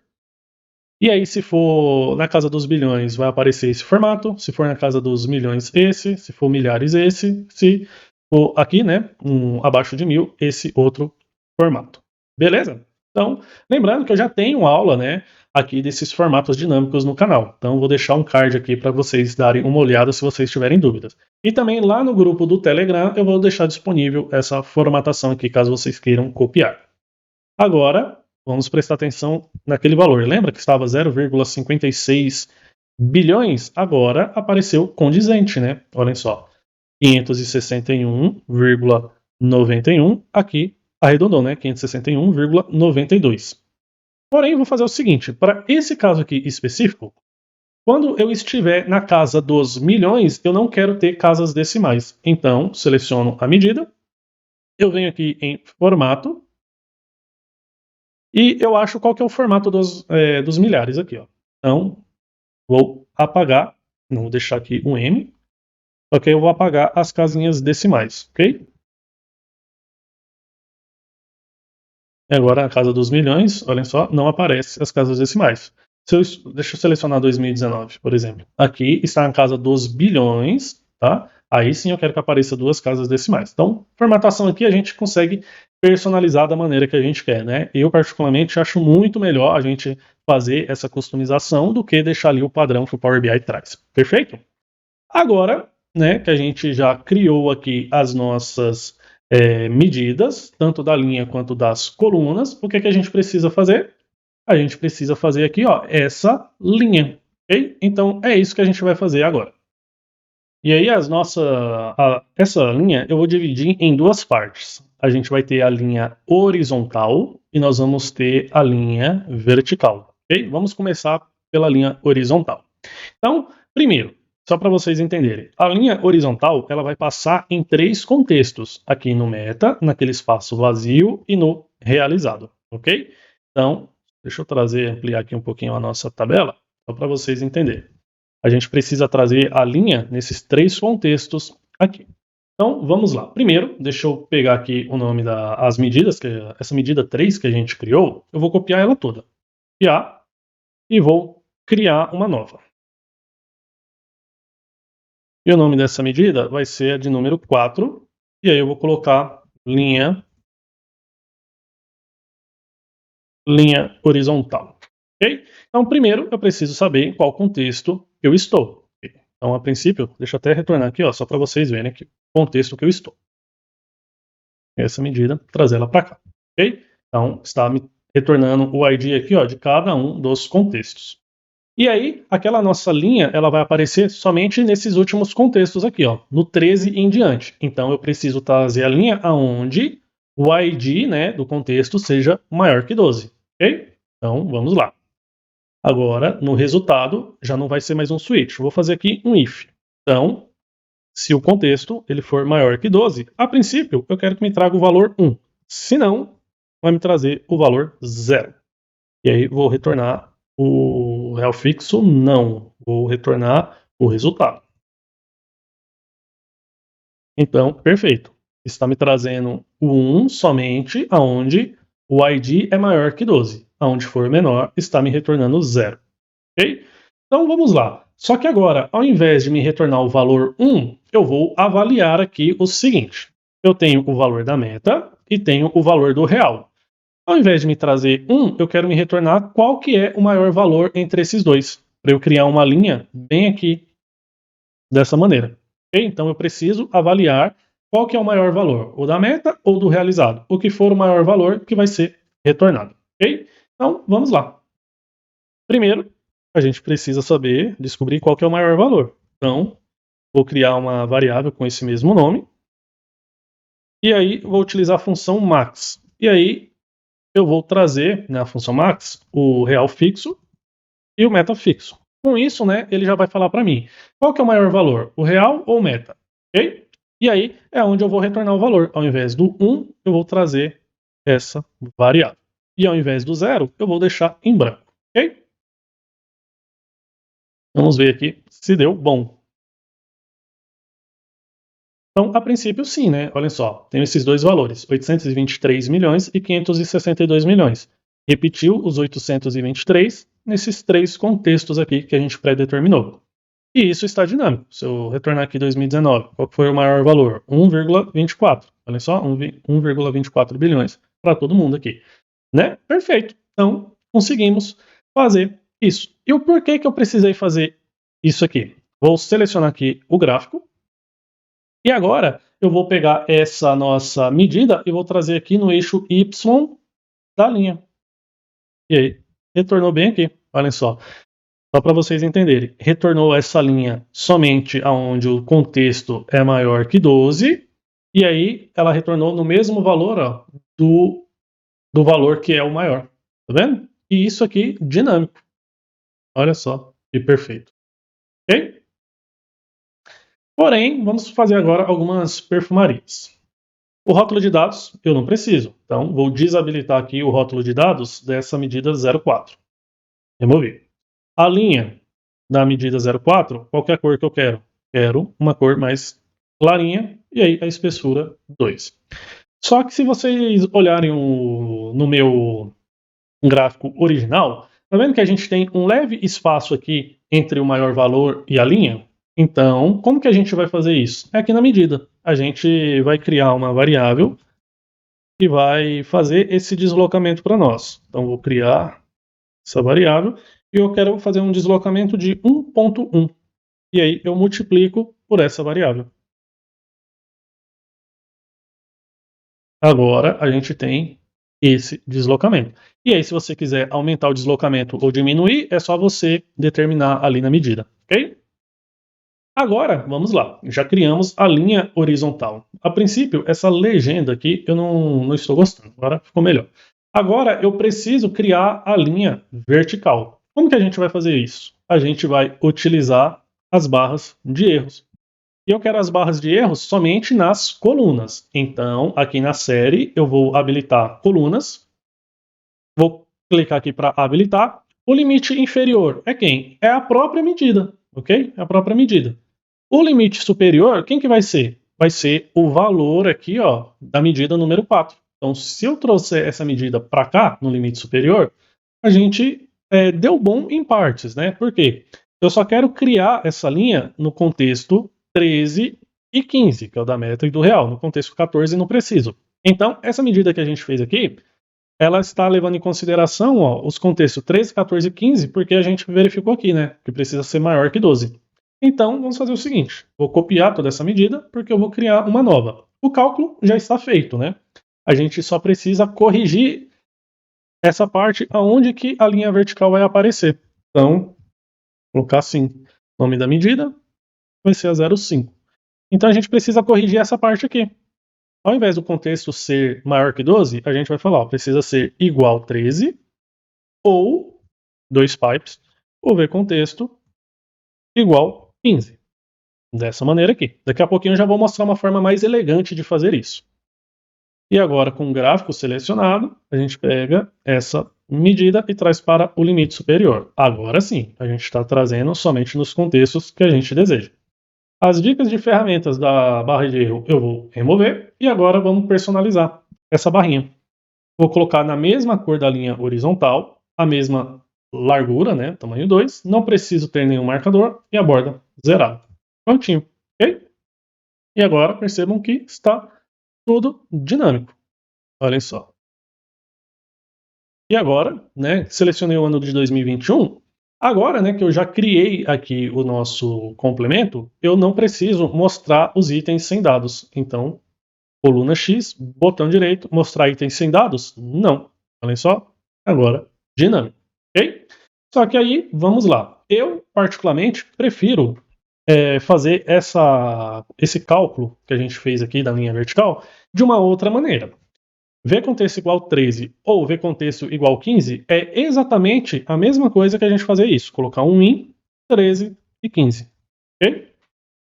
E aí, se for na casa dos bilhões, vai aparecer esse formato. Se for na casa dos milhões, esse. Se for milhares, esse. Se for aqui, né, abaixo de 1000, esse outro formato. Beleza? Então, lembrando que eu já tenho aula, né, aqui desses formatos dinâmicos no canal. Então, vou deixar um card aqui para vocês darem uma olhada se vocês tiverem dúvidas. E também lá no grupo do Telegram eu vou deixar disponível essa formatação aqui, caso vocês queiram copiar. Agora, vamos prestar atenção naquele valor. Lembra que estava 0,56 bilhões? Agora apareceu condizente, né? Olhem só. 561,91, aqui arredondou, né? 561,92. Porém, vou fazer o seguinte, para esse caso aqui específico, quando eu estiver na casa dos milhões, eu não quero ter casas decimais. Então, seleciono a medida, eu venho aqui em formato, e eu acho qual que é o formato dos milhares aqui, ó. Então, vou apagar, não vou deixar aqui um M, só que eu vou apagar as casinhas decimais, ok? E agora, a casa dos milhões, olhem só, não aparece as casas decimais. Deixa eu selecionar 2019, por exemplo. Aqui está a casa dos bilhões, tá? Aí sim eu quero que apareça duas casas decimais. Então, formatação aqui a gente consegue personalizar da maneira que a gente quer, né? Eu, particularmente, acho muito melhor a gente fazer essa customização do que deixar ali o padrão que o Power BI traz. Perfeito? Agora, né, que a gente já criou aqui as nossas medidas, tanto da linha quanto das colunas, o que que a gente precisa fazer? A gente precisa fazer aqui, ó, essa linha, ok? Então, é isso que a gente vai fazer agora. E aí, essa linha eu vou dividir em duas partes. A gente vai ter a linha horizontal e nós vamos ter a linha vertical, ok? Vamos começar pela linha horizontal. Então, primeiro, só para vocês entenderem, a linha horizontal ela vai passar em três contextos, aqui no meta, naquele espaço vazio e no realizado, ok? Então, deixa eu ampliar aqui um pouquinho a nossa tabela, só para vocês entenderem. A gente precisa trazer a linha nesses três contextos aqui. Então, vamos lá. Primeiro, deixa eu pegar aqui o nome das medidas, essa medida 3 que a gente criou, eu vou copiar ela toda. Copiar e vou criar uma nova. E o nome dessa medida vai ser a de número 4, e aí eu vou colocar linha horizontal, ok? Então, primeiro eu preciso saber em qual contexto eu estou. Okay? Então, a princípio, deixa eu até retornar aqui, ó, só para vocês verem aqui o contexto que eu estou. Essa medida, trazer ela para cá, ok? Então, está me retornando o ID aqui, ó, de cada um dos contextos. E aí, aquela nossa linha, ela vai aparecer somente nesses últimos contextos aqui, ó, no 13 em diante. Então, eu preciso trazer a linha aonde o ID, né, do contexto seja maior que 12, ok? Então, vamos lá. Agora, no resultado, já não vai ser mais um switch. Eu vou fazer aqui um if. Então, se o contexto ele for maior que 12, a princípio, eu quero que me traga o valor 1. Se não, vai me trazer o valor 0. E aí, vou retornar o real fixo, não. Vou retornar o resultado. Então, perfeito. Está me trazendo o 1 somente aonde o ID é maior que 12. Aonde for menor, está me retornando 0. Ok? Então, vamos lá. Só que agora, ao invés de me retornar o valor 1, eu vou avaliar aqui o seguinte. Eu tenho o valor da meta e tenho o valor do real. Ao invés de me trazer 1, eu quero me retornar qual que é o maior valor entre esses dois, para eu criar uma linha bem aqui, dessa maneira. Okay? Então eu preciso avaliar qual que é o maior valor, o da meta ou do realizado. O que for o maior valor que vai ser retornado. Okay? Então vamos lá. Primeiro, a gente precisa descobrir qual que é o maior valor. Então, vou criar uma variável com esse mesmo nome. E aí, vou utilizar a função max. E aí, eu vou trazer na função max o real fixo e o meta fixo. Com isso, né, ele já vai falar para mim qual que é o maior valor, o real ou o meta, ok? E aí é onde eu vou retornar o valor. Ao invés do 1, eu vou trazer essa variável. E ao invés do 0, eu vou deixar em branco, ok? Vamos ver aqui se deu bom. Então, a princípio, sim, né? Olha só, tem esses dois valores, 823 milhões e 562 milhões. Repetiu os 823 nesses três contextos aqui que a gente pré-determinou. E isso está dinâmico. Se eu retornar aqui 2019, qual foi o maior valor? 1,24. Olha só, 1,24 bilhões para todo mundo aqui. Né? Perfeito. Então, conseguimos fazer isso. E o porquê que eu precisei fazer isso aqui? Vou selecionar aqui o gráfico. E agora eu vou pegar essa nossa medida e vou trazer aqui no eixo Y da linha. E aí, retornou bem aqui. Olha só. Só para vocês entenderem, retornou essa linha somente aonde o contexto é maior que 12, e aí ela retornou no mesmo valor, ó, do valor que é o maior. Tá vendo? E isso aqui dinâmico. Olha só, que perfeito. Ok? Porém, vamos fazer agora algumas perfumarias. O rótulo de dados eu não preciso, então vou desabilitar aqui o rótulo de dados dessa medida 04. Remover. A linha da medida 04, qual que é a cor que eu quero? Quero uma cor mais clarinha, e aí a espessura 2. Só que se vocês olharem no meu gráfico original, tá vendo que a gente tem um leve espaço aqui entre o maior valor e a linha? Então, como que a gente vai fazer isso? É aqui na medida. A gente vai criar uma variável que vai fazer esse deslocamento para nós. Então, vou criar essa variável e eu quero fazer um deslocamento de 1.1. E aí eu multiplico por essa variável. Agora a gente tem esse deslocamento. E aí, se você quiser aumentar o deslocamento ou diminuir, é só você determinar ali na medida, ok? Agora, vamos lá. Já criamos a linha horizontal. A princípio, essa legenda aqui eu não estou gostando. Agora ficou melhor. Agora eu preciso criar a linha vertical. Como que a gente vai fazer isso? A gente vai utilizar as barras de erros. E eu quero as barras de erros somente nas colunas. Então, aqui na série, eu vou habilitar colunas. Vou clicar aqui para habilitar. O limite inferior é quem? É a própria medida, ok? É a própria medida. O limite superior, quem que vai ser? Vai ser o valor aqui, ó, da medida número 4. Então, se eu trouxer essa medida para cá, no limite superior, a gente deu bom em partes, né? Por quê? Eu só quero criar essa linha no contexto 13 e 15, que é o da meta e do real. No contexto 14, não preciso. Então, essa medida que a gente fez aqui, ela está levando em consideração, ó, os contextos 13, 14 e 15, porque a gente verificou aqui, né, que precisa ser maior que 12. Então, vamos fazer o seguinte, vou copiar toda essa medida, porque eu vou criar uma nova. O cálculo já está feito, né? A gente só precisa corrigir essa parte aonde que a linha vertical vai aparecer. Então, colocar assim, nome da medida vai ser a 0,5. Então a gente precisa corrigir essa parte aqui. Ao invés do contexto ser maior que 12, a gente vai falar, ó, precisa ser igual a 13 ou dois pipes, o v contexto igual 15. Dessa maneira aqui. Daqui a pouquinho eu já vou mostrar uma forma mais elegante de fazer isso. E agora, com o gráfico selecionado, a gente pega essa medida e traz para o limite superior. Agora sim, a gente está trazendo somente nos contextos que a gente deseja. As dicas de ferramentas da barra de erro eu vou remover e agora vamos personalizar essa barrinha. Vou colocar na mesma cor da linha horizontal, a mesma largura, né, tamanho 2, não preciso ter nenhum marcador e a borda zerada. Prontinho, ok? E agora percebam que está tudo dinâmico. Olhem só. E agora, né, selecionei o ano de 2021. Agora, né, que eu já criei aqui o nosso complemento, eu não preciso mostrar os itens sem dados. Então, coluna X, botão direito, mostrar itens sem dados? Não. Olhem só, agora dinâmico, ok? Só que aí, vamos lá. Eu, particularmente, prefiro fazer esse cálculo que a gente fez aqui da linha vertical de uma outra maneira. V contexto igual 13 ou V contexto igual 15 é exatamente a mesma coisa que a gente fazer isso. Colocar um in, 13 e 15. Ok?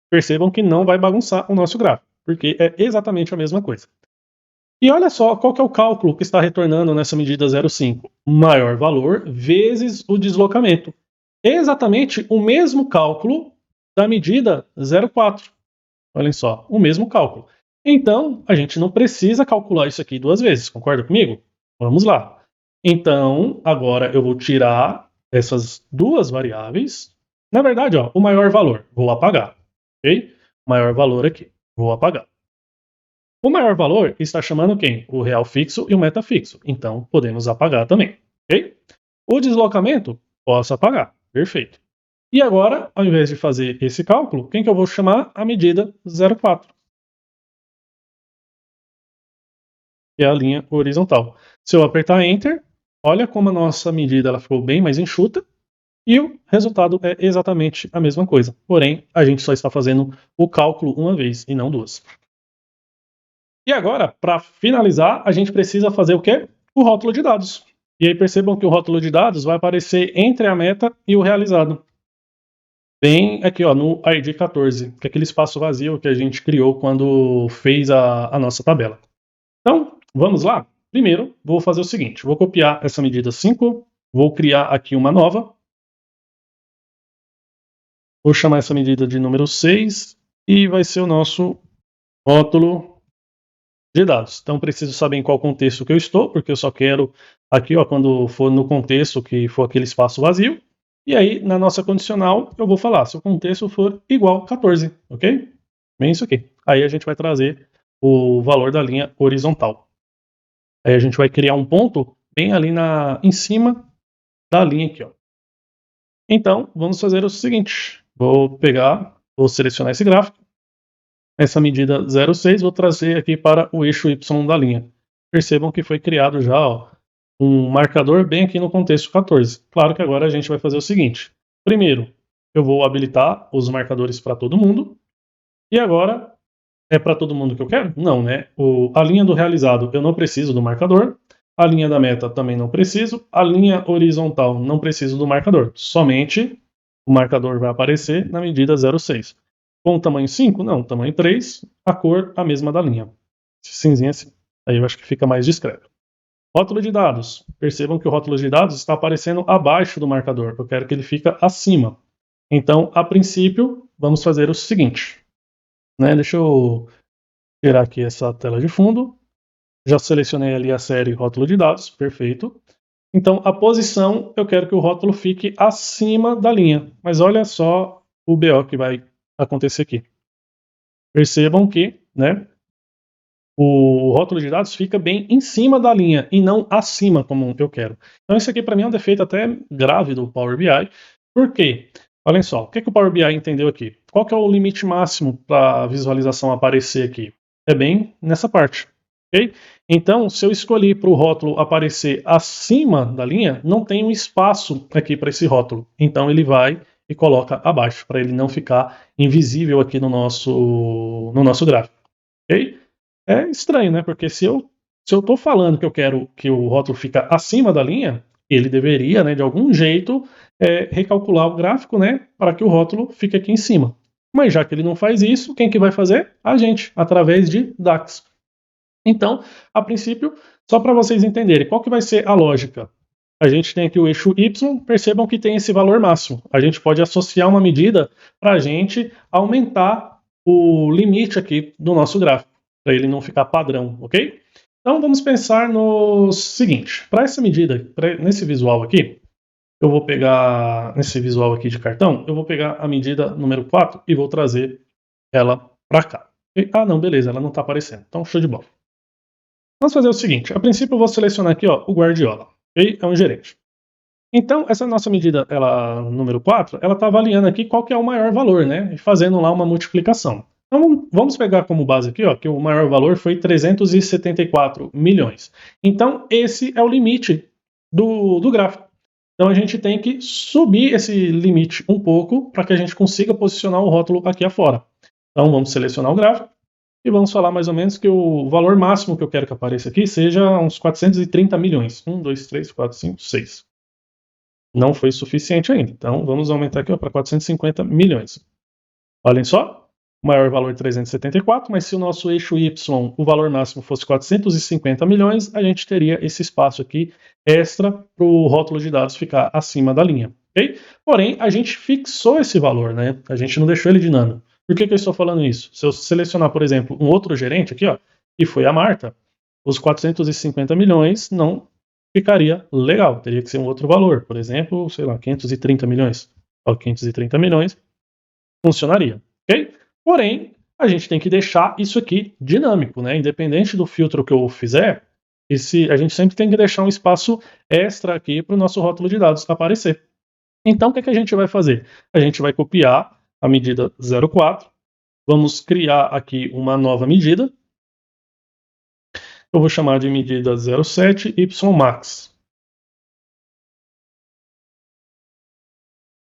Percebam que não vai bagunçar o nosso gráfico, porque é exatamente a mesma coisa. E olha só qual que é o cálculo que está retornando nessa medida 0,5. Maior valor vezes o deslocamento. Exatamente o mesmo cálculo da medida 0,4. Olhem só, o mesmo cálculo. Então, a gente não precisa calcular isso aqui duas vezes, concorda comigo? Vamos lá. Então, agora eu vou tirar essas duas variáveis. Na verdade, ó, o maior valor, vou apagar. Ok? Maior valor aqui, vou apagar. O maior valor está chamando quem? O real fixo e o metafixo. Então, podemos apagar também. Ok? O deslocamento, posso apagar. Perfeito. E agora, ao invés de fazer esse cálculo, quem que eu vou chamar? A medida 0,4. Que é a linha horizontal. Se eu apertar Enter, olha como a nossa medida ela ficou bem mais enxuta. e o resultado é exatamente a mesma coisa. Porém, a gente só está fazendo o cálculo uma vez e não duas. E agora, para finalizar, a gente precisa fazer o quê? O rótulo de dados. E aí percebam que o rótulo de dados vai aparecer entre a meta e o realizado. Bem aqui ó, no ID 14, que é aquele espaço vazio que a gente criou quando fez a nossa tabela. Então, vamos lá? Primeiro, vou fazer o seguinte, vou copiar essa medida 5, vou criar aqui uma nova, vou chamar essa medida de número 6 e vai ser o nosso rótulo de dados. Então, preciso saber em qual contexto que eu estou, porque eu só quero aqui, ó, quando for no contexto que for aquele espaço vazio. E aí, na nossa condicional, eu vou falar se o contexto for igual a 14, ok? Bem isso aqui. Aí a gente vai trazer o valor da linha horizontal. Aí a gente vai criar um ponto bem ali em cima da linha aqui, ó. Então, vamos fazer o seguinte. Vou selecionar esse gráfico. Essa medida 0,6 vou trazer aqui para o eixo Y da linha. Percebam que foi criado já ó, um marcador bem aqui no contexto 14. Claro que agora a gente vai fazer o seguinte. Primeiro, eu vou habilitar os marcadores para todo mundo. E agora, é para todo mundo que eu quero? Não, né? A linha do realizado eu não preciso do marcador. A linha da meta também não preciso. A linha horizontal não preciso do marcador. Somente o marcador vai aparecer na medida 0,6. Com o tamanho 5? Não, tamanho 3, a cor a mesma da linha. Cinzinha assim. Aí eu acho que fica mais discreto. Rótulo de dados. Percebam que o rótulo de dados está aparecendo abaixo do marcador. Eu quero que ele fique acima. Então, a princípio, vamos fazer o seguinte. Né? Deixa eu tirar aqui essa tela de fundo. Já selecionei ali a série rótulo de dados. Perfeito. Então, a posição, eu quero que o rótulo fique acima da linha. Mas olha só o BO que vai acontecer aqui. Percebam que, né, o rótulo de dados fica bem em cima da linha e não acima, como eu quero. Então, isso aqui para mim é um defeito até grave do Power BI. Por quê? Olhem só, o que o Power BI entendeu aqui? Qual que é o limite máximo para a visualização aparecer aqui? É bem nessa parte. Okay? Então, se eu escolher para o rótulo aparecer acima da linha, não tem um espaço aqui para esse rótulo. Então, ele vai e coloca abaixo, para ele não ficar invisível aqui no nosso gráfico. Ok? É estranho, né? Porque se eu estou falando que eu quero que o rótulo fique acima da linha, ele deveria, né, de algum jeito, recalcular o gráfico, né, para que o rótulo fique aqui em cima. Mas já que ele não faz isso, quem que vai fazer? A gente, através de DAX. Então, a princípio, só para vocês entenderem, qual que vai ser a lógica? A gente tem aqui o eixo Y, percebam que tem esse valor máximo. A gente pode associar uma medida para a gente aumentar o limite aqui do nosso gráfico, para ele não ficar padrão, ok? Então vamos pensar no seguinte, para essa medida, nesse visual aqui, eu vou pegar, nesse visual aqui de cartão, eu vou pegar a medida número 4 e vou trazer ela para cá. Ah não, beleza, ela não está aparecendo, então show de bola. Vamos fazer o seguinte, a princípio eu vou selecionar aqui ó, o Guardiola, ok? É um gerente. Então, essa nossa medida, ela, número 4, ela está avaliando aqui qual que é o maior valor, né? E fazendo lá uma multiplicação. Então, vamos pegar como base aqui, ó, que o maior valor foi 374 milhões. Então, esse é o limite do gráfico. Então, a gente tem que subir esse limite um pouco para que a gente consiga posicionar o rótulo aqui afora. Então, vamos selecionar o gráfico e vamos falar mais ou menos que o valor máximo que eu quero que apareça aqui seja uns 430 milhões. 1, 2, 3, 4, 5, 6. Não foi suficiente ainda. Então, vamos aumentar aqui para 450 milhões. Olhem só, o maior valor é 374, mas se o nosso eixo Y, o valor máximo fosse 450 milhões, a gente teria esse espaço aqui extra para o rótulo de dados ficar acima da linha. Okay? Porém, a gente fixou esse valor, né? A gente não deixou ele dinâmico. Por que eu estou falando isso? Se eu selecionar, por exemplo, um outro gerente aqui, ó, que foi a Marta, os 450 milhões não ficaria legal, teria que ser um outro valor, por exemplo, sei lá, 530 milhões. Ó, 530 milhões funcionaria, ok? Porém, a gente tem que deixar isso aqui dinâmico, né? Independente do filtro que eu fizer, a gente sempre tem que deixar um espaço extra aqui para o nosso rótulo de dados aparecer. Então, o que a gente vai fazer? A gente vai copiar a medida 04, vamos criar aqui uma nova medida, eu vou chamar de medida 07 YMax.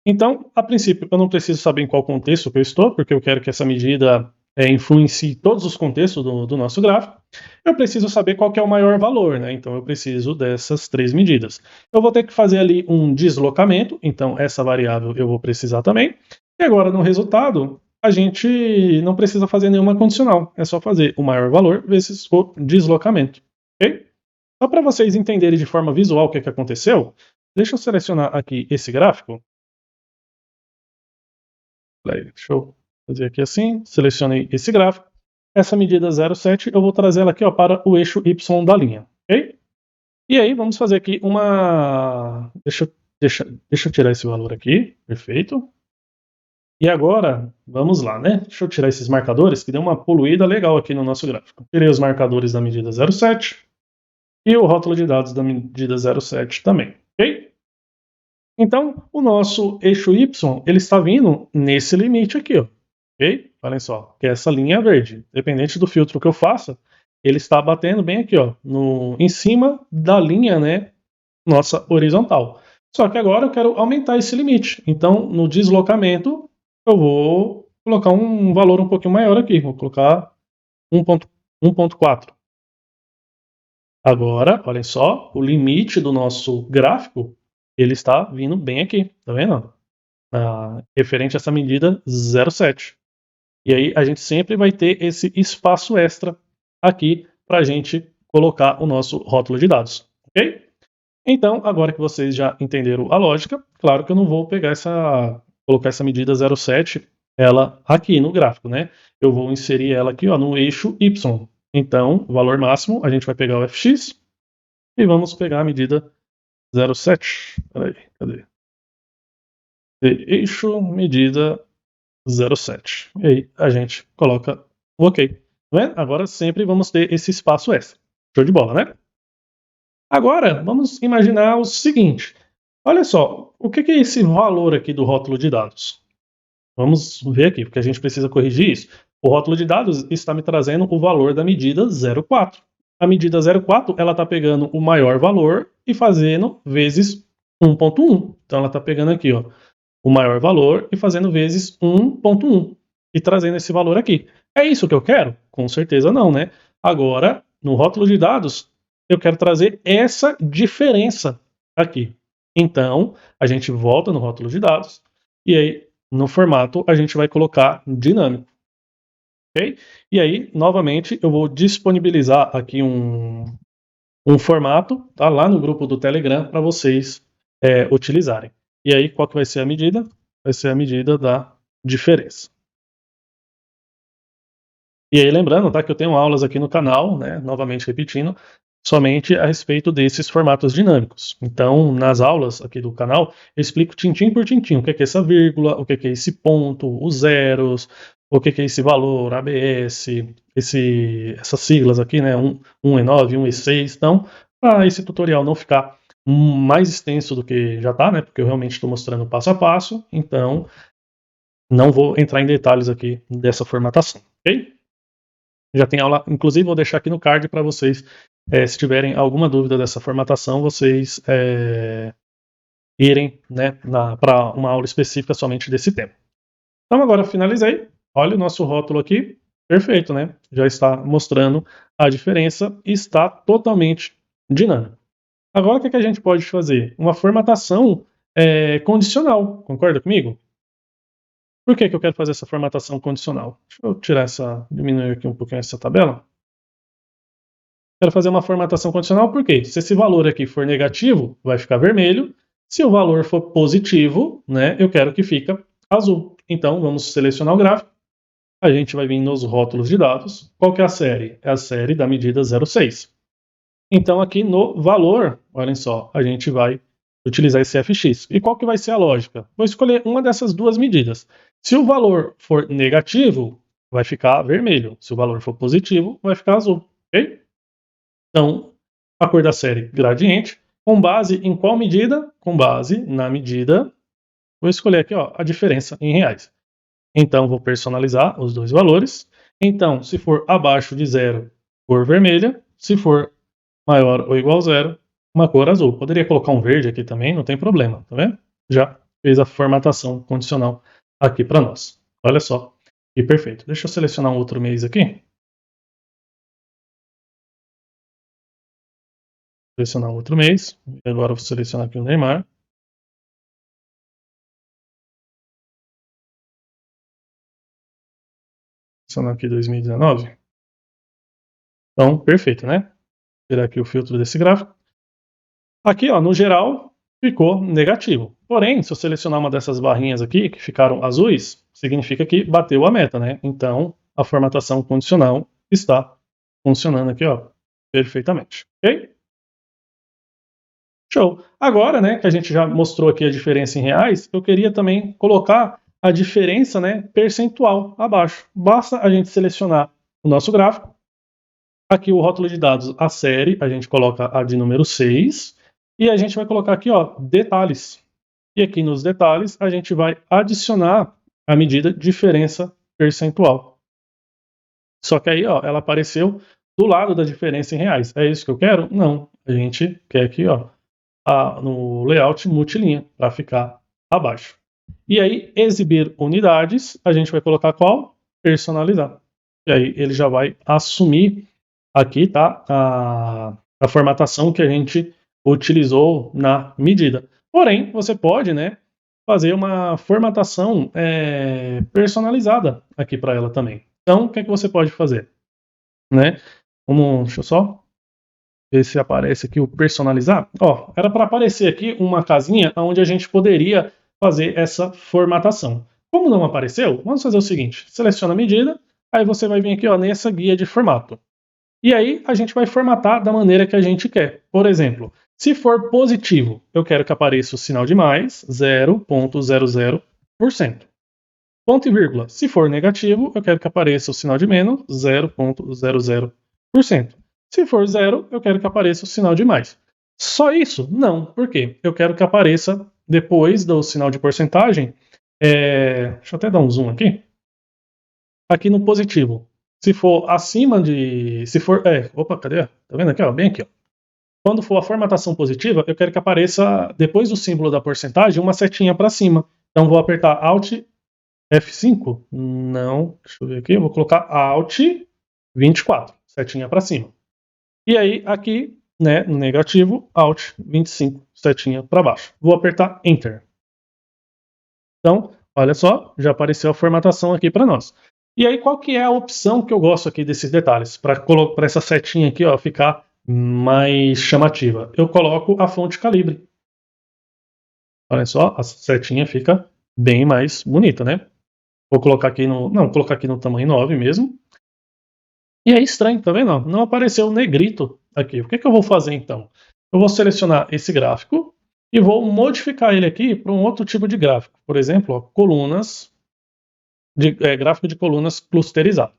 Então, a princípio, eu não preciso saber em qual contexto que eu estou, porque eu quero que essa medida influencie todos os contextos do nosso gráfico. Eu preciso saber qual que é o maior valor, né? Então, eu preciso dessas 3 medidas. Eu vou ter que fazer ali um deslocamento, então essa variável eu vou precisar também. E agora, no resultado, a gente não precisa fazer nenhuma condicional, é só fazer o maior valor vezes o deslocamento, ok? Só para vocês entenderem de forma visual o que aconteceu, deixa eu selecionar aqui esse gráfico. Deixa eu fazer aqui assim, selecionei esse gráfico. Essa medida 0,7 eu vou trazer ela aqui ó, para o eixo Y da linha, ok? E aí vamos fazer aqui uma... Deixa eu tirar esse valor aqui, perfeito. E agora, vamos lá, né? Deixa eu tirar esses marcadores, que deu uma poluída legal aqui no nosso gráfico. Tirei os marcadores da medida 0,7 e o rótulo de dados da medida 0,7 também, ok? Então, o nosso eixo Y, ele está vindo nesse limite aqui, ó, ok? Olhem só, que é essa linha verde. Dependente do filtro que eu faça, ele está batendo bem aqui, ó, em cima da linha, né, nossa horizontal. Só que agora eu quero aumentar esse limite. Então, no deslocamento, eu vou colocar um valor um pouquinho maior aqui. Vou colocar 1.4. Agora, olhem só, o limite do nosso gráfico, ele está vindo bem aqui, tá vendo? Referente a essa medida 0,7. E aí a gente sempre vai ter esse espaço extra aqui para a gente colocar o nosso rótulo de dados, ok? Então, agora que vocês já entenderam a lógica, claro que eu não vou colocar essa medida 0,7 ela aqui no gráfico, né? Eu vou inserir ela aqui ó, no eixo Y. Então, o valor máximo, a gente vai pegar o fx e vamos pegar a medida 0,7. Peraí, cadê? Eixo, medida 0,7. E aí a gente coloca o OK. Tá vendo? Agora sempre vamos ter esse espaço extra. Show de bola, né? Agora, vamos imaginar o seguinte. Olha só, o que é esse valor aqui do rótulo de dados? Vamos ver aqui, porque a gente precisa corrigir isso. O rótulo de dados está me trazendo o valor da medida 0,4. A medida 0,4 ela está pegando o maior valor e fazendo vezes 1,1. Então ela está pegando aqui ó, o maior valor e fazendo vezes 1,1 e trazendo esse valor aqui. É isso que eu quero? Com certeza não, né? Agora, no rótulo de dados, eu quero trazer essa diferença aqui. Então, a gente volta no rótulo de dados e aí, no formato, a gente vai colocar dinâmico. Ok? E aí, novamente, eu vou disponibilizar aqui um formato tá, lá no grupo do Telegram para vocês utilizarem. E aí, qual que vai ser a medida? Vai ser a medida da diferença. E aí, lembrando, tá, que eu tenho aulas aqui no canal, né, novamente repetindo, somente a respeito desses formatos dinâmicos. Então, nas aulas aqui do canal, eu explico tintim por tintim, o que é essa vírgula, o que é esse ponto, os zeros, o que é esse valor, ABS, essas siglas aqui, né, 1E9, 1E6. Então, para esse tutorial não ficar mais extenso do que já está, né, porque eu realmente estou mostrando passo a passo, então não vou entrar em detalhes aqui dessa formatação, ok? Já tem aula, inclusive vou deixar aqui no card para vocês, se tiverem alguma dúvida dessa formatação, vocês irem né, para uma aula específica somente desse tema. Então agora finalizei, olha o nosso rótulo aqui, perfeito, né? Já está mostrando a diferença e está totalmente dinâmico. Agora o que a gente pode fazer? Uma formatação condicional, concorda comigo? Por que eu quero fazer essa formatação condicional? Deixa eu diminuir aqui um pouquinho essa tabela. Quero fazer uma formatação condicional porque se esse valor aqui for negativo, vai ficar vermelho. Se o valor for positivo, né, eu quero que fique azul. Então, vamos selecionar o gráfico. A gente vai vir nos rótulos de dados. Qual que é a série? É a série da medida 0,6. Então, aqui no valor, olhem só, a gente vai utilizar esse fx. E qual que vai ser a lógica? Vou escolher uma dessas duas medidas. Se o valor for negativo, vai ficar vermelho. Se o valor for positivo, vai ficar azul. Ok? Então, a cor da série gradiente, com base em qual medida? Com base na medida, vou escolher aqui ó, a diferença em reais. Então, vou personalizar os dois valores. Então, se for abaixo de zero, cor vermelha. Se for maior ou igual a zero, uma cor azul. Poderia colocar um verde aqui também, não tem problema, tá vendo? Já fez a formatação condicional aqui para nós. Olha só, que perfeito. Deixa eu selecionar um outro mês aqui. Selecionar um outro mês. E agora eu vou selecionar aqui o Neymar. Selecionar aqui 2019. Então, perfeito, né? Tirar aqui o filtro desse gráfico. Aqui, ó, no geral, ficou negativo. Porém, se eu selecionar uma dessas barrinhas aqui, que ficaram azuis, significa que bateu a meta, né? Então, a formatação condicional está funcionando aqui, ó, perfeitamente, ok? Show! Agora, né, que a gente já mostrou aqui a diferença em reais, eu queria também colocar a diferença, né, percentual abaixo. Basta a gente selecionar o nosso gráfico. Aqui o rótulo de dados, a série, a gente coloca a de número 6, e a gente vai colocar aqui, ó, detalhes. E aqui nos detalhes, a gente vai adicionar a medida diferença percentual. Só que aí, ó, ela apareceu do lado da diferença em reais. É isso que eu quero? Não. A gente quer aqui, ó, no layout multilinha, para ficar abaixo. E aí, exibir unidades, a gente vai colocar qual? Personalizar. E aí, ele já vai assumir aqui, tá? A formatação que a gente utilizou na medida. Porém, você pode, né, fazer uma formatação personalizada aqui para ela também. Então, o que é que você pode fazer? Né? Deixa eu só ver se aparece aqui o personalizar. Ó, era para aparecer aqui uma casinha onde a gente poderia fazer essa formatação. Como não apareceu, vamos fazer o seguinte: seleciona a medida, aí você vai vir aqui, ó, nessa guia de formato. E aí a gente vai formatar da maneira que a gente quer. Por exemplo, se for positivo, eu quero que apareça o sinal de mais, 0,00%. Ponto e vírgula. Se for negativo, eu quero que apareça o sinal de menos, 0,00%. Se for zero, eu quero que apareça o sinal de mais. Só isso? Não. Por quê? Eu quero que apareça depois do sinal de porcentagem. Deixa eu até dar um zoom aqui. Aqui no positivo. Se for acima de. Se for. Opa, cadê? Tá vendo aqui? Ó, bem aqui. Ó. Quando for a formatação positiva, eu quero que apareça, depois do símbolo da porcentagem, uma setinha para cima. Então vou apertar Alt F5? Não. Deixa eu ver aqui. Eu vou colocar Alt 24. Setinha para cima. E aí, aqui, né, no negativo, Alt 25, setinha para baixo. Vou apertar Enter. Então, olha só, já apareceu a formatação aqui para nós. E aí, qual que é a opção que eu gosto aqui desses detalhes? Para essa setinha aqui, ó, ficar mais chamativa. Eu coloco a fonte calibre. Olha só, a setinha fica bem mais bonita, né? Vou colocar aqui no... Não, vou colocar aqui no tamanho 9 mesmo. E é estranho, tá vendo? Não apareceu o negrito aqui. O que eu vou fazer então? Eu vou selecionar esse gráfico e vou modificar ele aqui para um outro tipo de gráfico. Por exemplo, ó, colunas, gráfico de colunas clusterizado.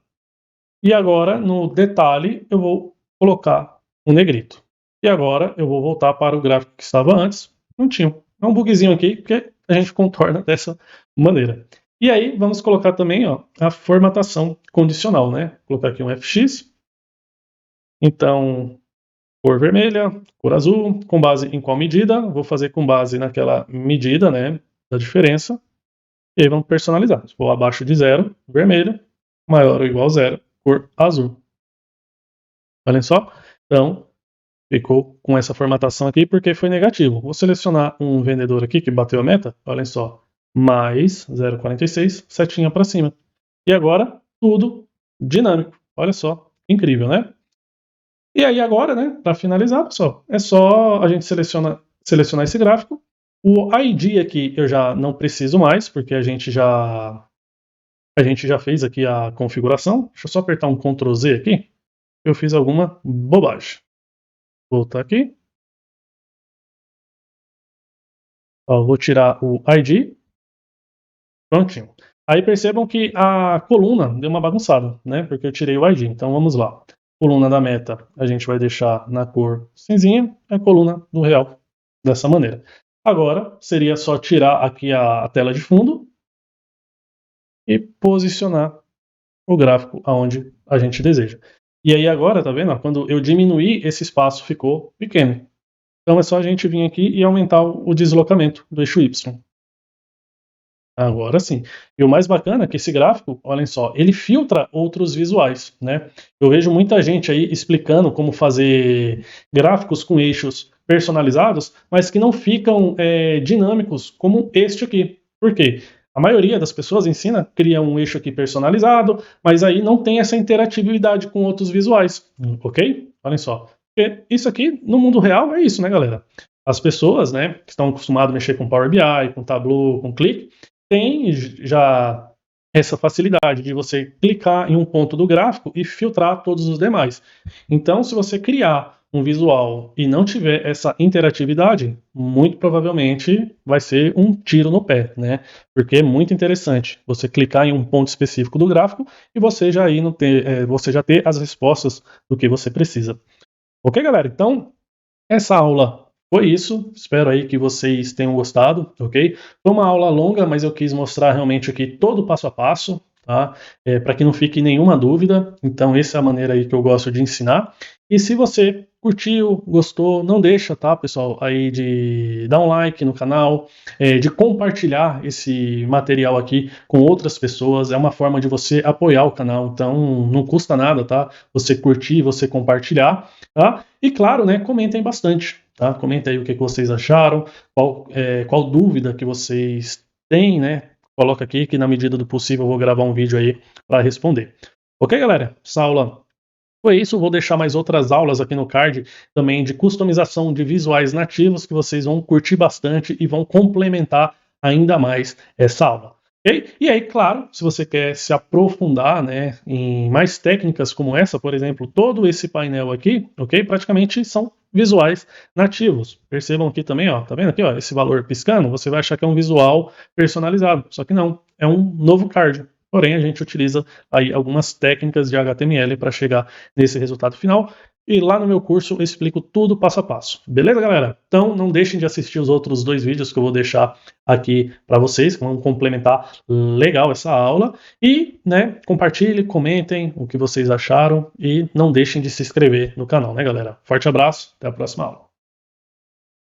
E agora, no detalhe, eu vou colocar um negrito. E agora eu vou voltar para o gráfico que estava antes. Não tinha. É um bugzinho aqui, porque a gente contorna dessa maneira. E aí, vamos colocar também, ó, a formatação condicional, né? Vou colocar aqui um FX. Então, cor vermelha, cor azul, com base em qual medida? Vou fazer com base naquela medida, né, da diferença. E aí vamos personalizar. Se for abaixo de 0, vermelho, maior ou igual a 0, cor azul. Olha só. Então, ficou com essa formatação aqui porque foi negativo. Vou selecionar um vendedor aqui que bateu a meta. Olha só. Mais 0,46, setinha para cima. E agora, tudo dinâmico. Olha só. Incrível, né? E aí agora, né, para finalizar, pessoal, é só a gente selecionar esse gráfico. O ID aqui eu já não preciso mais, porque a gente já fez aqui a configuração. Deixa eu só apertar um Ctrl Z aqui. Eu fiz alguma bobagem. Vou voltar aqui. Ó, vou tirar o ID. Prontinho. Aí percebam que a coluna deu uma bagunçada, né? Porque eu tirei o ID. Então vamos lá. Coluna da meta a gente vai deixar na cor cinzinha. A coluna do real dessa maneira. Agora seria só tirar aqui a tela de fundo e posicionar o gráfico aonde a gente deseja. E aí agora, tá vendo? Quando eu diminuir, esse espaço ficou pequeno. Então é só a gente vir aqui e aumentar o deslocamento do eixo Y. Agora sim. E o mais bacana é que esse gráfico, olhem só, ele filtra outros visuais, né? Eu vejo muita gente aí explicando como fazer gráficos com eixos personalizados, mas que não ficam dinâmicos como este aqui. Por quê? A maioria das pessoas ensina, cria um eixo aqui personalizado, mas aí não tem essa interatividade com outros visuais, ok? Olhem só. Porque isso aqui, no mundo real, é isso, né, galera? As pessoas, né, que estão acostumadas a mexer com Power BI, com Tableau, com Click, tem já essa facilidade de você clicar em um ponto do gráfico e filtrar todos os demais. Então, se você criar um visual e não tiver essa interatividade, muito provavelmente vai ser um tiro no pé, né? Porque é muito interessante você clicar em um ponto específico do gráfico e você já ir no ter, você já ter as respostas do que você precisa. Ok, galera? Então, essa aula foi isso, espero aí que vocês tenham gostado, ok? Foi uma aula longa, mas eu quis mostrar realmente aqui todo o passo a passo, tá? Para que não fique nenhuma dúvida, então essa é a maneira aí que eu gosto de ensinar. E se você curtiu, gostou, não deixa, tá, pessoal, aí de dar um like no canal, de compartilhar esse material aqui com outras pessoas, é uma forma de você apoiar o canal, então não custa nada, tá? Você curtir, você compartilhar, tá? E claro, né, comentem bastante, tá? Comenta aí o que vocês acharam, qual dúvida que vocês têm, né? Coloca aqui que na medida do possível eu vou gravar um vídeo aí para responder. Ok, galera? Essa aula foi isso. Vou deixar mais outras aulas aqui no card também de customização de visuais nativos que vocês vão curtir bastante e vão complementar ainda mais essa aula. Okay? E aí, claro, se você quer se aprofundar, né, em mais técnicas como essa, por exemplo, todo esse painel aqui, ok? Praticamente são visuais nativos. Percebam aqui também, ó, tá vendo aqui, ó, esse valor piscando? Você vai achar que é um visual personalizado, só que não, é um novo card. Porém, a gente utiliza aí algumas técnicas de HTML para chegar nesse resultado final. E lá no meu curso eu explico tudo passo a passo. Beleza, galera? Então não deixem de assistir os outros 2 vídeos que eu vou deixar aqui para vocês, que vão complementar legal essa aula. E, né, compartilhem, comentem o que vocês acharam e não deixem de se inscrever no canal, né, galera? Forte abraço, até a próxima aula.